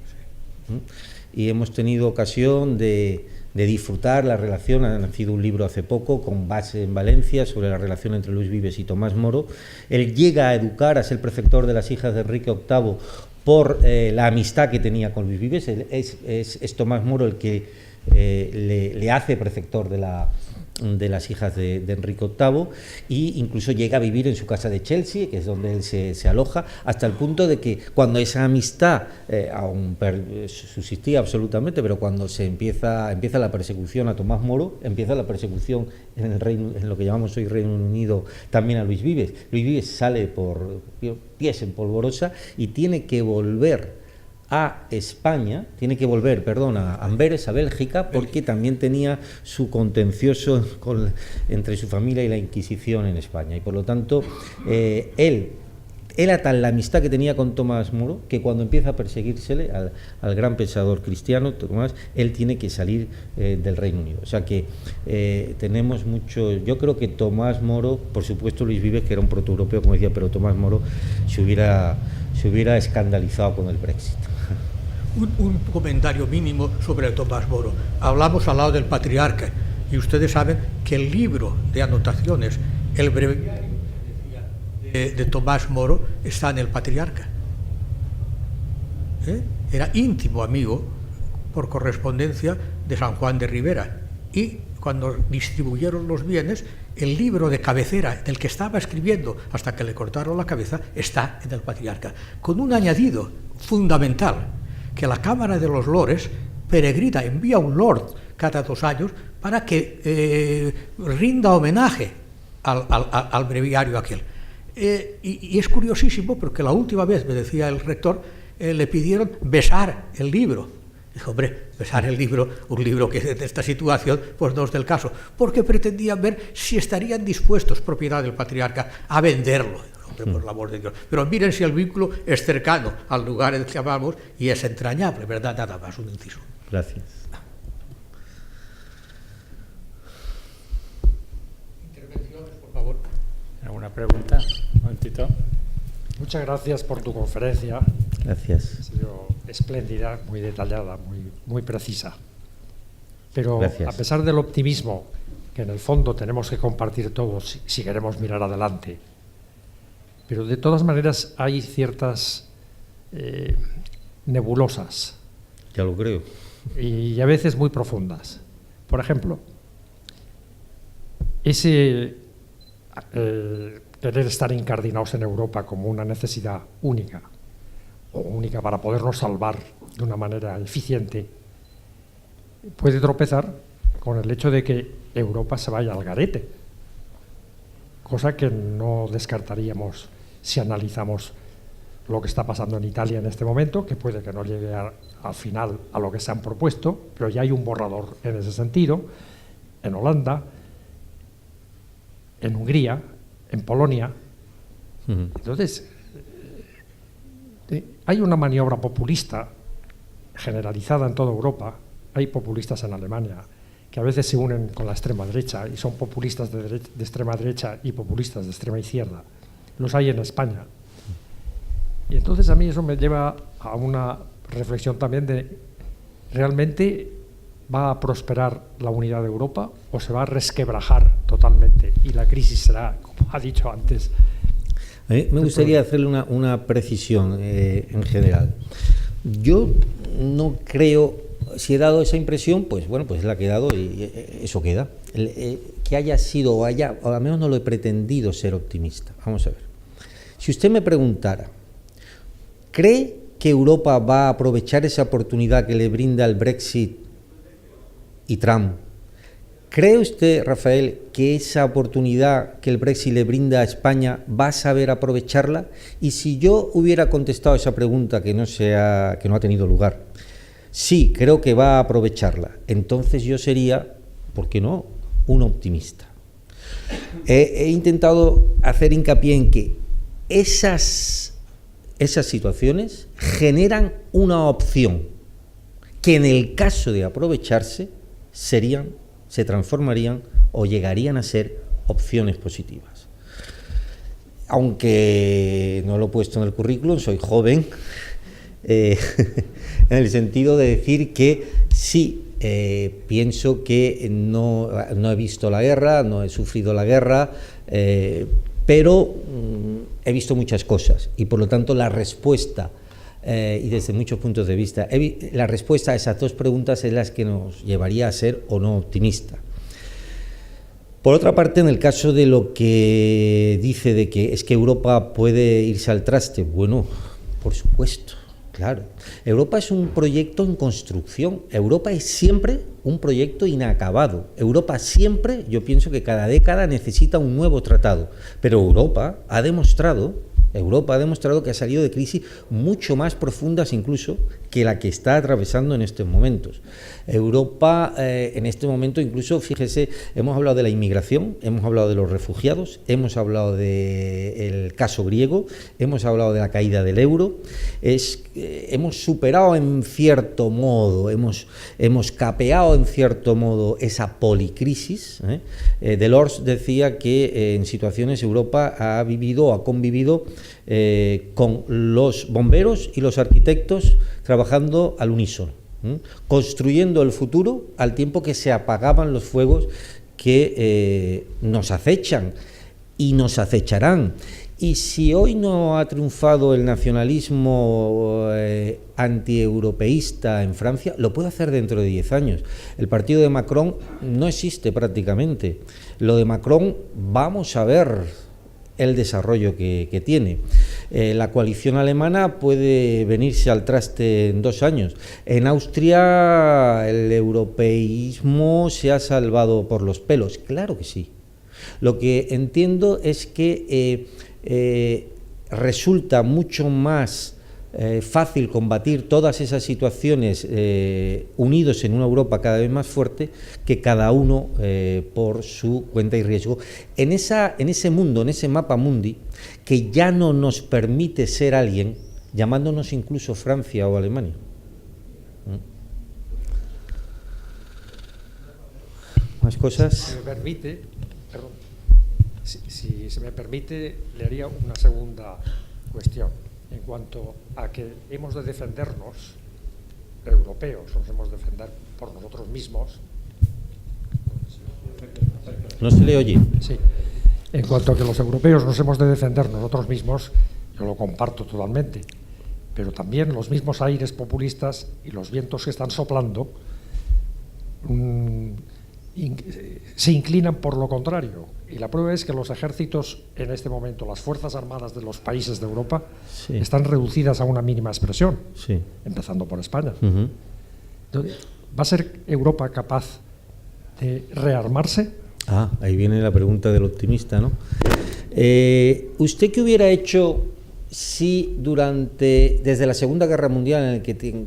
Y hemos tenido ocasión de disfrutar la relación. Ha nacido un libro hace poco con base en Valencia sobre la relación entre Luis Vives y Tomás Moro. Él llega a educar, a ser preceptor de las hijas de Enrique VIII por la amistad que tenía con Luis Vives. Es Tomás Moro el que le hace preceptor de de las hijas de Enrique VIII, e incluso llega a vivir en su casa de Chelsea, que es donde él se aloja, hasta el punto de que cuando esa amistad aún subsistía absolutamente, pero cuando se empieza la persecución a Tomás Moro, empieza la persecución en lo que llamamos hoy Reino Unido también a Luis Vives. Luis Vives sale por pies en polvorosa y tiene que volver a España, a Amberes, a Bélgica, porque también tenía su contencioso entre su familia y la Inquisición en España, y por lo tanto él era tal la amistad que tenía con Tomás Moro que cuando empieza a perseguírsele al gran pensador cristiano Tomás, él tiene que salir del Reino Unido. O sea que tenemos mucho. Yo creo que Tomás Moro, por supuesto Luis Vives, que era un protoeuropeo, como decía, pero Tomás Moro se hubiera escandalizado con el Brexit. Un comentario mínimo sobre Tomás Moro. Hablamos al lado del patriarca, y ustedes saben que el libro de anotaciones, el breviario de Tomás Moro, está en el patriarca. Era íntimo amigo por correspondencia de San Juan de Ribera, y cuando distribuyeron los bienes, el libro de cabecera del que estaba escribiendo hasta que le cortaron la cabeza está en el patriarca, con un añadido fundamental, que la Cámara de los Lores peregrina, envía un lord cada 2 años para que rinda homenaje al breviario aquel. Y es curiosísimo porque la última vez, me decía el rector, le pidieron besar el libro. Dijo, hombre, besar el libro, un libro que de esta situación pues no es del caso, porque pretendían ver si estarían dispuestos, propiedad del patriarca, a venderlo. Por el amor de Dios. Pero miren si el vínculo es cercano al lugar en el que llamamos y es entrañable, ¿verdad? Nada más, un inciso. Gracias. Intervenciones, por favor. ¿Alguna pregunta? Un momentito. Muchas gracias por tu conferencia. Gracias. Ha sido espléndida, muy detallada, muy precisa. Pero gracias. A pesar del optimismo que en el fondo tenemos que compartir todos si queremos mirar adelante, pero de todas maneras hay ciertas nebulosas. Ya lo creo. Y a veces muy profundas. Por ejemplo, ese querer estar incardinados en Europa como una necesidad única, o única para podernos salvar de una manera eficiente, puede tropezar con el hecho de que Europa se vaya al garete, cosa que no descartaríamos si analizamos lo que está pasando en Italia en este momento, que puede que no llegue al final a lo que se han propuesto, pero ya hay un borrador en ese sentido, en Holanda, en Hungría, en Polonia. Entonces, hay una maniobra populista generalizada en toda Europa. Hay populistas en Alemania que a veces se unen con la extrema derecha y son populistas de extrema derecha y populistas de extrema izquierda. Los hay en España. Y entonces a mí eso me lleva a una reflexión también de, ¿realmente va a prosperar la unidad de Europa o se va a resquebrajar totalmente? Y la crisis será, como ha dicho antes. A mí me gustaría hacerle una precisión en general. Yo no creo, si he dado esa impresión, pues bueno, pues es la que he dado y eso queda. Que haya sido o al menos no lo he pretendido ser optimista. Vamos a ver. Si usted me preguntara, ¿cree que Europa va a aprovechar esa oportunidad que le brinda el Brexit y Trump? ¿Cree usted, Rafael, que esa oportunidad que el Brexit le brinda a España va a saber aprovecharla? Y si yo hubiera contestado esa pregunta que no ha tenido lugar, sí, creo que va a aprovecharla, entonces yo sería, ¿por qué no?, un optimista. He intentado hacer hincapié en que esas situaciones generan una opción que en el caso de aprovecharse se transformarían o llegarían a ser opciones positivas. Aunque no lo he puesto en el currículum, soy joven, en el sentido de decir que sí, pienso que no he visto la guerra, no he sufrido la guerra, pero he visto muchas cosas y por lo tanto la respuesta, y desde muchos puntos de vista, la respuesta a esas dos preguntas es la que nos llevaría a ser o no optimista. Por otra parte, en el caso de lo que dice de que es que Europa puede irse al traste, bueno, por supuesto, claro. Europa es un proyecto en construcción. Europa es siempre un proyecto inacabado. Europa siempre, yo pienso que cada década necesita un nuevo tratado. Pero Europa ha demostrado que ha salido de crisis mucho más profundas incluso que la que está atravesando en estos momentos. Europa en este momento incluso, fíjese, hemos hablado de la inmigración, hemos hablado de los refugiados, hemos hablado del caso griego, hemos hablado de la caída del euro, hemos superado en cierto modo, hemos capeado en cierto modo esa policrisis. Delors decía que en situaciones Europa ha convivido con los bomberos y los arquitectos trabajando al unísono, construyendo el futuro al tiempo que se apagaban los fuegos que nos acechan y nos acecharán. Y si hoy no ha triunfado el nacionalismo antieuropeísta en Francia, lo puede hacer dentro de 10 años. El partido de Macron no existe prácticamente. Lo de Macron, vamos a ver el desarrollo que tiene. La coalición alemana puede venirse al traste en 2 años. En Austria el europeísmo se ha salvado por los pelos. Claro que sí. Lo que entiendo es que resulta mucho más fácil combatir todas esas situaciones unidos en una Europa cada vez más fuerte que cada uno por su cuenta y riesgo en ese mundo, en ese mapa mundi que ya no nos permite ser alguien, llamándonos incluso Francia o Alemania. ¿Más cosas? Si me permite, perdón, si se me permite, le haría una segunda cuestión. En cuanto a que hemos de defendernos, europeos, nos hemos de defender por nosotros mismos. No se le oye. Sí. En cuanto a que los europeos nos hemos de defender nosotros mismos, yo lo comparto totalmente. Pero también los mismos aires populistas y los vientos que están soplando se inclinan por lo contrario. Y la prueba es que los ejércitos en este momento, las fuerzas armadas de los países de Europa, sí, están reducidas a una mínima expresión, sí, empezando por España. Entonces, ¿va a ser Europa capaz de rearmarse? Ahí viene la pregunta del optimista, ¿no? ¿Usted qué hubiera hecho si desde la Segunda Guerra Mundial, en el que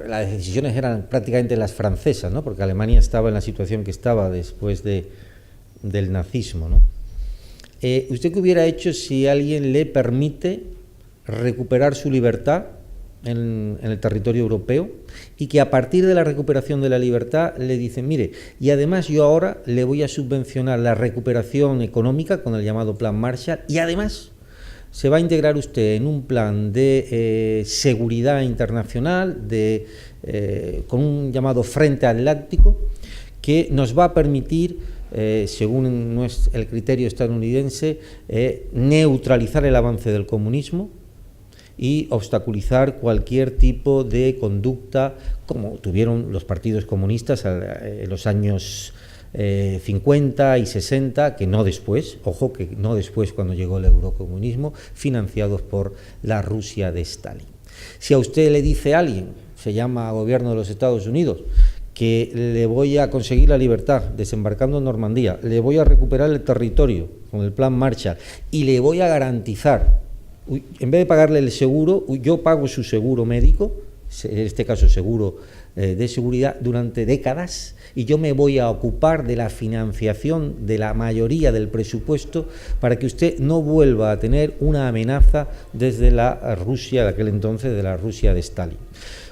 las decisiones eran prácticamente las francesas, ¿no? Porque Alemania estaba en la situación que estaba después del nazismo, ¿no? ¿Usted qué hubiera hecho si alguien le permite recuperar su libertad en el territorio europeo y que a partir de la recuperación de la libertad le dicen, mire, y además yo ahora le voy a subvencionar la recuperación económica con el llamado Plan Marshall y además se va a integrar usted en un plan de seguridad internacional con un llamado Frente Atlántico que nos va a permitir, según el criterio estadounidense, neutralizar el avance del comunismo y obstaculizar cualquier tipo de conducta como tuvieron los partidos comunistas en los años 50 y 60, que no después, ojo, que no después cuando llegó el eurocomunismo, financiados por la Rusia de Stalin. Si a usted le dice alguien, se llama gobierno de los Estados Unidos, que le voy a conseguir la libertad desembarcando en Normandía, le voy a recuperar el territorio con el Plan Marshall y le voy a garantizar, en vez de pagarle el seguro, yo pago su seguro médico, en este caso seguro de seguridad, durante décadas, y yo me voy a ocupar de la financiación de la mayoría del presupuesto para que usted no vuelva a tener una amenaza desde la Rusia de aquel entonces, de la Rusia de Stalin.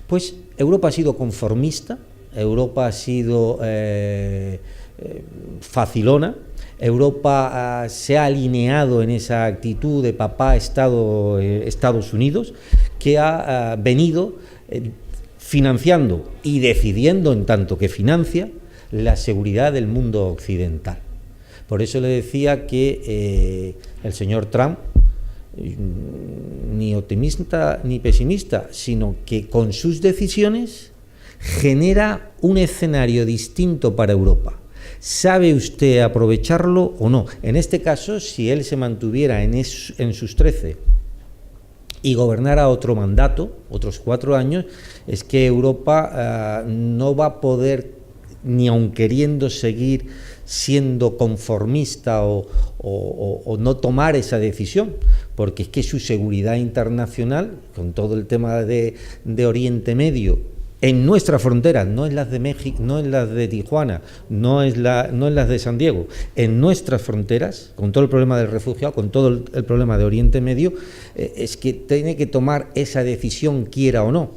Pues Europa ha sido conformista, Europa ha sido facilona, Europa se ha alineado en esa actitud de papá Estados Unidos, que ha venido financiando y decidiendo, en tanto que financia, la seguridad del mundo occidental. Por eso le decía que el señor Trump, ni optimista ni pesimista, sino que con sus decisiones genera un escenario distinto para Europa, ¿Sabe usted aprovecharlo o no? En este caso, si él se mantuviera en sus 13 y gobernara otro mandato, otros 4 años, es que Europa no va a poder, ni aun queriendo seguir siendo conformista o no tomar esa decisión, porque es que su seguridad internacional, con todo el tema de Oriente Medio, en nuestras fronteras, no en las de México, no en las de Tijuana, no en las de San Diego, en nuestras fronteras, con todo el problema del refugiado, con todo el problema de Oriente Medio, es que tiene que tomar esa decisión, quiera o no.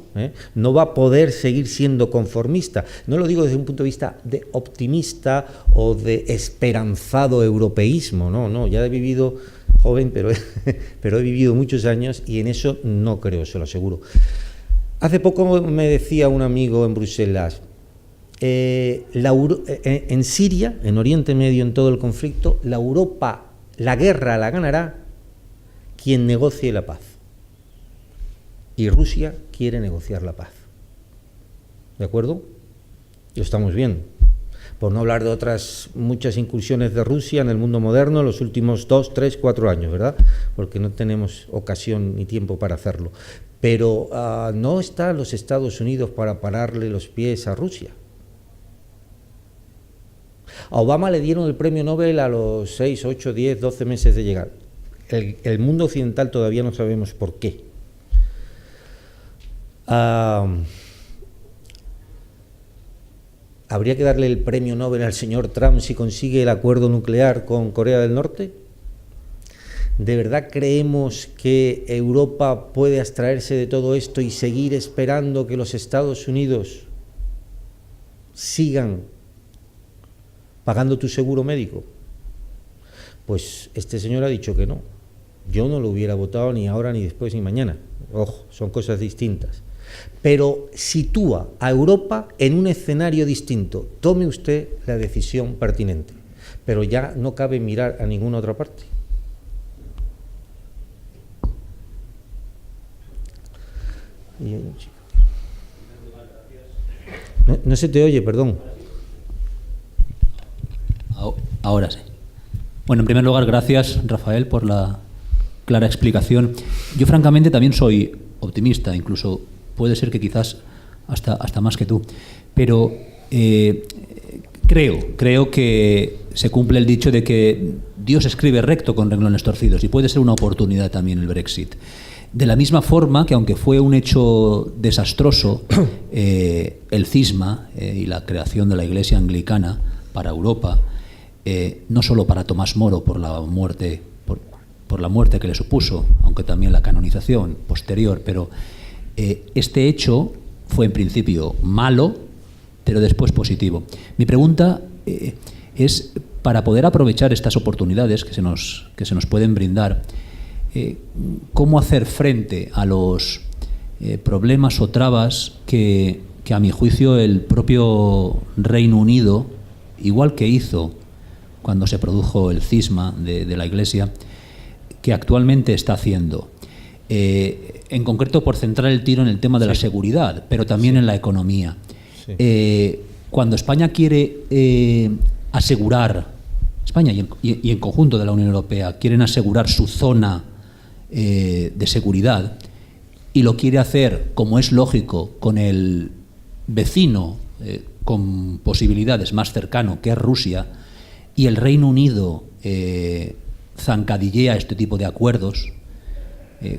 No va a poder seguir siendo conformista. No lo digo desde un punto de vista de optimista o de esperanzado europeísmo, no, ya he vivido joven, pero he vivido muchos años y en eso no creo, se lo aseguro. Hace poco me decía un amigo en Bruselas, en Siria, en Oriente Medio, en todo el conflicto, la guerra la ganará quien negocie la paz. Y Rusia quiere negociar la paz. ¿De acuerdo? Y lo estamos viendo. Por no hablar de otras muchas incursiones de Rusia en el mundo moderno en los últimos 2, 3, 4 años, ¿verdad? Porque no tenemos ocasión ni tiempo para hacerlo. Pero no están los Estados Unidos para pararle los pies a Rusia. A Obama le dieron el premio Nobel a los 6, 8, 10, 12 meses de llegar. El mundo occidental todavía no sabemos por qué. ¿Habría que darle el premio Nobel al señor Trump si consigue el acuerdo nuclear con Corea del Norte? ¿De verdad creemos que Europa puede abstraerse de todo esto y seguir esperando que los Estados Unidos sigan pagando tu seguro médico? Pues este señor ha dicho que no. Yo no lo hubiera votado ni ahora, ni después, ni mañana. Ojo, son cosas distintas. Pero sitúa a Europa en un escenario distinto. Tome usted la decisión pertinente. Pero ya no cabe mirar a ninguna otra parte. No se te oye, perdón. Ahora sí. Bueno, en primer lugar, gracias, Rafael, por la clara explicación. Yo, francamente, también soy optimista, incluso puede ser que quizás hasta más que tú. Pero creo que se cumple el dicho de que Dios escribe recto con renglones torcidos y puede ser una oportunidad también el Brexit. De la misma forma que, aunque fue un hecho desastroso, el cisma y la creación de la Iglesia anglicana para Europa, no solo para Tomás Moro por la muerte que le supuso, aunque también la canonización posterior, pero este hecho fue en principio malo, pero después positivo. Mi pregunta es, para poder aprovechar estas oportunidades que se nos pueden brindar, ¿cómo hacer frente a los problemas o trabas que a mi juicio el propio Reino Unido, igual que hizo cuando se produjo el cisma de la Iglesia, que actualmente está haciendo? En concreto, por centrar el tiro en el tema de la seguridad, pero también en la economía. Cuando España quiere asegurar, España y en conjunto de la Unión Europea, quieren asegurar su zona de seguridad, y lo quiere hacer, como es lógico, con el vecino con posibilidades más cercano, que es Rusia, y el Reino Unido zancadillea este tipo de acuerdos,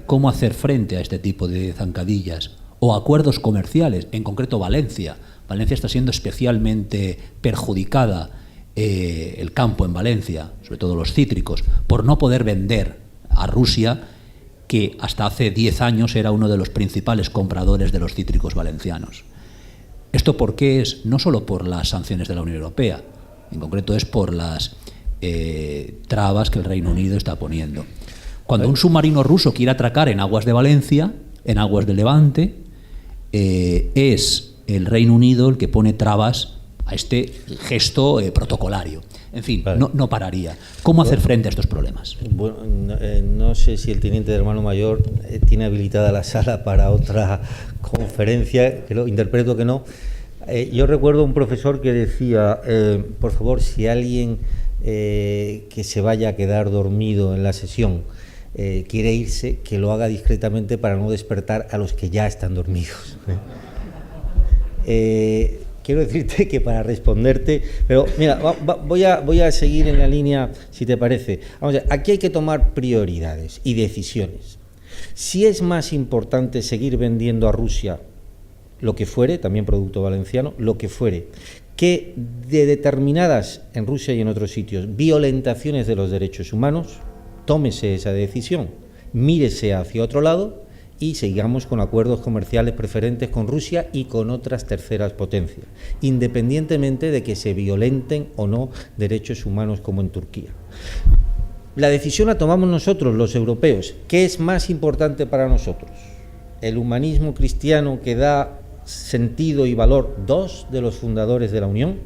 ¿cómo hacer frente a este tipo de zancadillas? O acuerdos comerciales, en concreto Valencia. Valencia está siendo especialmente perjudicada, el campo en Valencia, sobre todo los cítricos, por no poder vender a Rusia, que hasta hace 10 años era uno de los principales compradores de los cítricos valencianos. ¿Esto por qué es? No solo por las sanciones de la Unión Europea, en concreto es por las trabas que el Reino Unido está poniendo. Cuando un submarino ruso quiere atracar en aguas de Valencia, en aguas de Levante, es el Reino Unido el que pone trabas a este gesto protocolario. En fin, vale. no pararía. ¿Cómo hacer frente a estos problemas? Bueno, no sé si el teniente de hermano mayor tiene habilitada la sala para otra conferencia, que lo interpreto que no. Yo recuerdo un profesor que decía, por favor, si alguien que se vaya a quedar dormido en la sesión quiere irse, que lo haga discretamente para no despertar a los que ya están dormidos. Quiero decirte que para responderte, pero mira, voy a seguir en la línea, si te parece. Vamos a ver, aquí hay que tomar prioridades y decisiones. Si es más importante seguir vendiendo a Rusia lo que fuere, también producto valenciano, lo que fuere, que de determinadas, en Rusia y en otros sitios, violentaciones de los derechos humanos, tómese esa decisión, mírese hacia otro lado y sigamos con acuerdos comerciales preferentes con Rusia y con otras terceras potencias, independientemente de que se violenten o no derechos humanos como en Turquía. La decisión la tomamos nosotros, los europeos. ¿Qué es más importante para nosotros? El humanismo cristiano que da sentido y valor. 2 de los fundadores de la Unión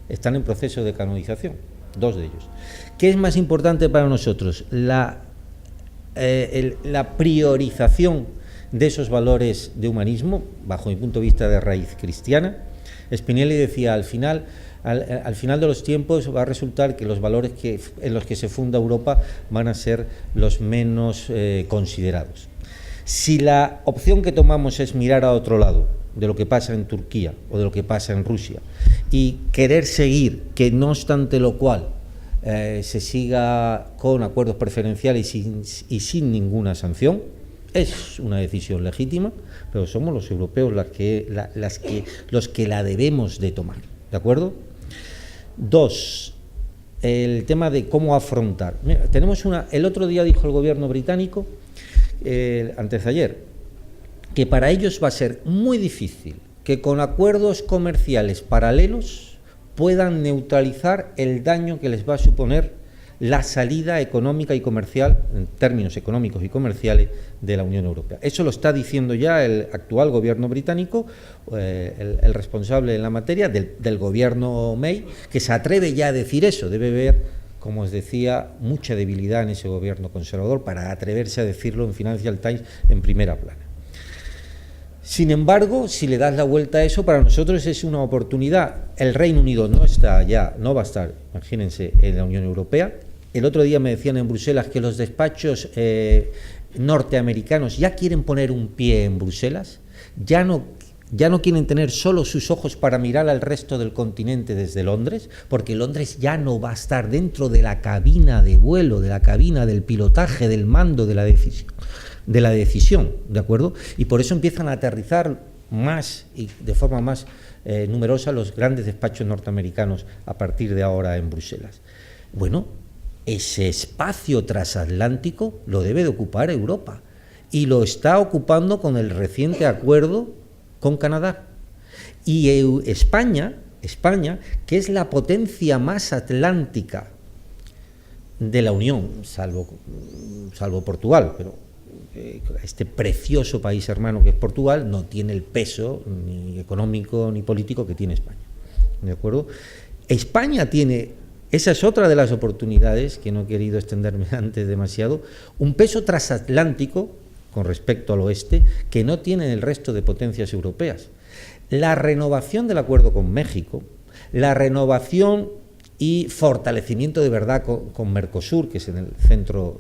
están en proceso de canonización, 2 de ellos. ¿Qué es más importante para nosotros? La priorización de esos valores de humanismo, bajo mi punto de vista de raíz cristiana. Spinelli decía, al final de los tiempos va a resultar que los valores en los que se funda Europa van a ser los menos considerados. Si la opción que tomamos es mirar a otro lado, de lo que pasa en Turquía o de lo que pasa en Rusia, y querer seguir, que no obstante lo cual se siga con acuerdos preferenciales y sin ninguna sanción, es una decisión legítima, pero somos los europeos los que la debemos de tomar, ¿de acuerdo? 2, el tema de cómo afrontar. Mira, el otro día dijo el gobierno británico, antes de ayer, que para ellos va a ser muy difícil que con acuerdos comerciales paralelos puedan neutralizar el daño que les va a suponer la salida económica y comercial, en términos económicos y comerciales, de la Unión Europea. Eso lo está diciendo ya el actual gobierno británico, el responsable en la materia del gobierno May, que se atreve ya a decir eso. Debe haber, como os decía, mucha debilidad en ese gobierno conservador para atreverse a decirlo en Financial Times en primera plana. Sin embargo, si le das la vuelta a eso, para nosotros es una oportunidad. El Reino Unido no va a estar, imagínense, en la Unión Europea. El otro día me decían en Bruselas que los despachos norteamericanos ya quieren poner un pie en Bruselas, ya no quieren tener solo sus ojos para mirar al resto del continente desde Londres, porque Londres ya no va a estar dentro de la cabina de vuelo, de la cabina del pilotaje, del mando de la decisión, ¿de acuerdo? Y por eso empiezan a aterrizar más y de forma más numerosa los grandes despachos norteamericanos a partir de ahora en Bruselas. Bueno, ese espacio transatlántico lo debe de ocupar Europa y lo está ocupando con el reciente acuerdo con Canadá. Y España, que es la potencia más atlántica de la Unión, salvo Portugal, pero este precioso país hermano que es Portugal no tiene el peso ni económico ni político que tiene España, ¿de acuerdo? España tiene, esa es otra de las oportunidades, que no he querido extenderme antes demasiado, un peso transatlántico con respecto al oeste que no tienen el resto de potencias europeas. La renovación del acuerdo con México, la renovación y fortalecimiento de verdad con Mercosur, que es en el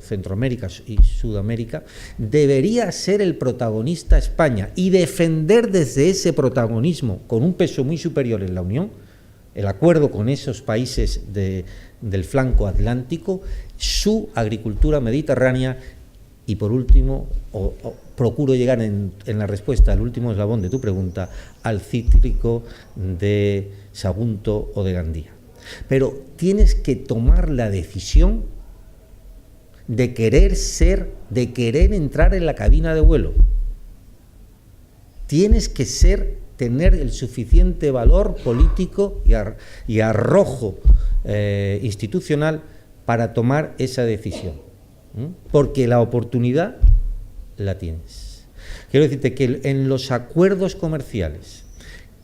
Centroamérica y Sudamérica, debería ser el protagonista España y defender desde ese protagonismo, con un peso muy superior en la Unión, el acuerdo con esos países del flanco atlántico, su agricultura mediterránea. Y por último, procuro llegar en la respuesta al último eslabón de tu pregunta, al cítrico de Sagunto o de Gandía. Pero tienes que tomar la decisión de querer entrar en la cabina de vuelo. Tienes que tener el suficiente valor político y arrojo institucional para tomar esa decisión. Porque la oportunidad la tienes. Quiero decirte que en los acuerdos comerciales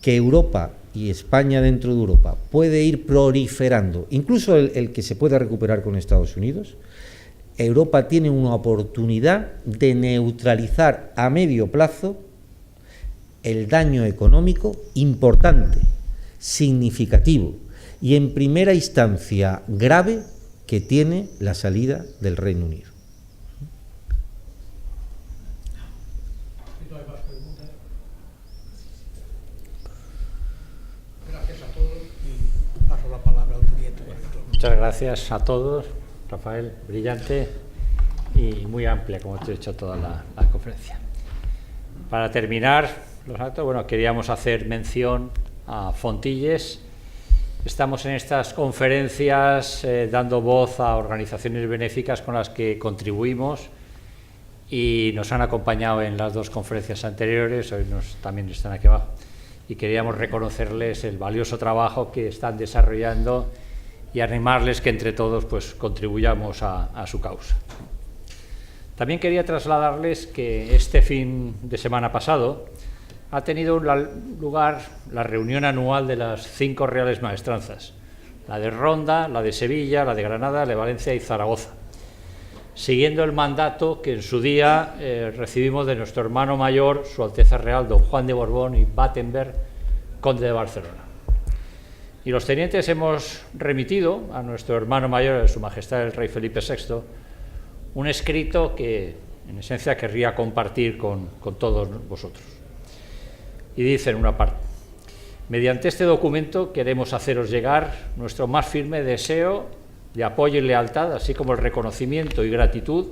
que Europa y España dentro de Europa puede ir proliferando, incluso el que se pueda recuperar con Estados Unidos, Europa tiene una oportunidad de neutralizar a medio plazo el daño económico importante, significativo y en primera instancia grave que tiene la salida del Reino Unido. Gracias a todos y paso la palabra al teniente director. Muchas gracias a todos, Rafael, brillante y muy amplia, como te he dicho, toda la conferencia. Para terminar los actos, bueno, queríamos hacer mención a Fontilles. Estamos en estas conferencias dando voz a organizaciones benéficas con las que contribuimos y nos han acompañado en las dos conferencias anteriores, hoy también están aquí abajo, y queríamos reconocerles el valioso trabajo que están desarrollando y animarles que entre todos pues contribuyamos a su causa. También quería trasladarles que este fin de semana pasado ha tenido lugar la reunión anual de las 5 Reales Maestranzas, la de Ronda, la de Sevilla, la de Granada, la de Valencia y Zaragoza, siguiendo el mandato que en su día recibimos de nuestro hermano mayor, Su Alteza Real, don Juan de Borbón y Battenberg, conde de Barcelona. Y los tenientes hemos remitido a nuestro hermano mayor, Su Majestad el Rey Felipe VI, un escrito que, en esencia, querría compartir con todos vosotros. Y dice en una parte: mediante este documento queremos haceros llegar nuestro más firme deseo de apoyo y lealtad, así como el reconocimiento y gratitud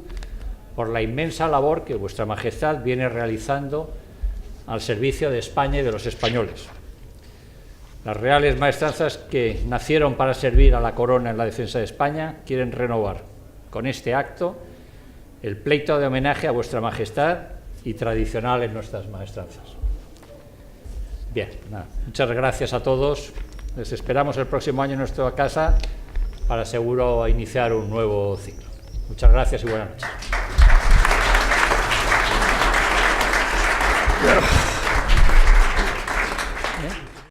por la inmensa labor que vuestra Majestad viene realizando al servicio de España y de los españoles. Las Reales Maestranzas, que nacieron para servir a la corona en la defensa de España, quieren renovar con este acto el pleito de homenaje a vuestra Majestad y tradicional en nuestras maestranzas. Bien, nada, muchas gracias a todos. Les esperamos el próximo año en nuestra casa para seguro iniciar un nuevo ciclo. Muchas gracias y buenas noches.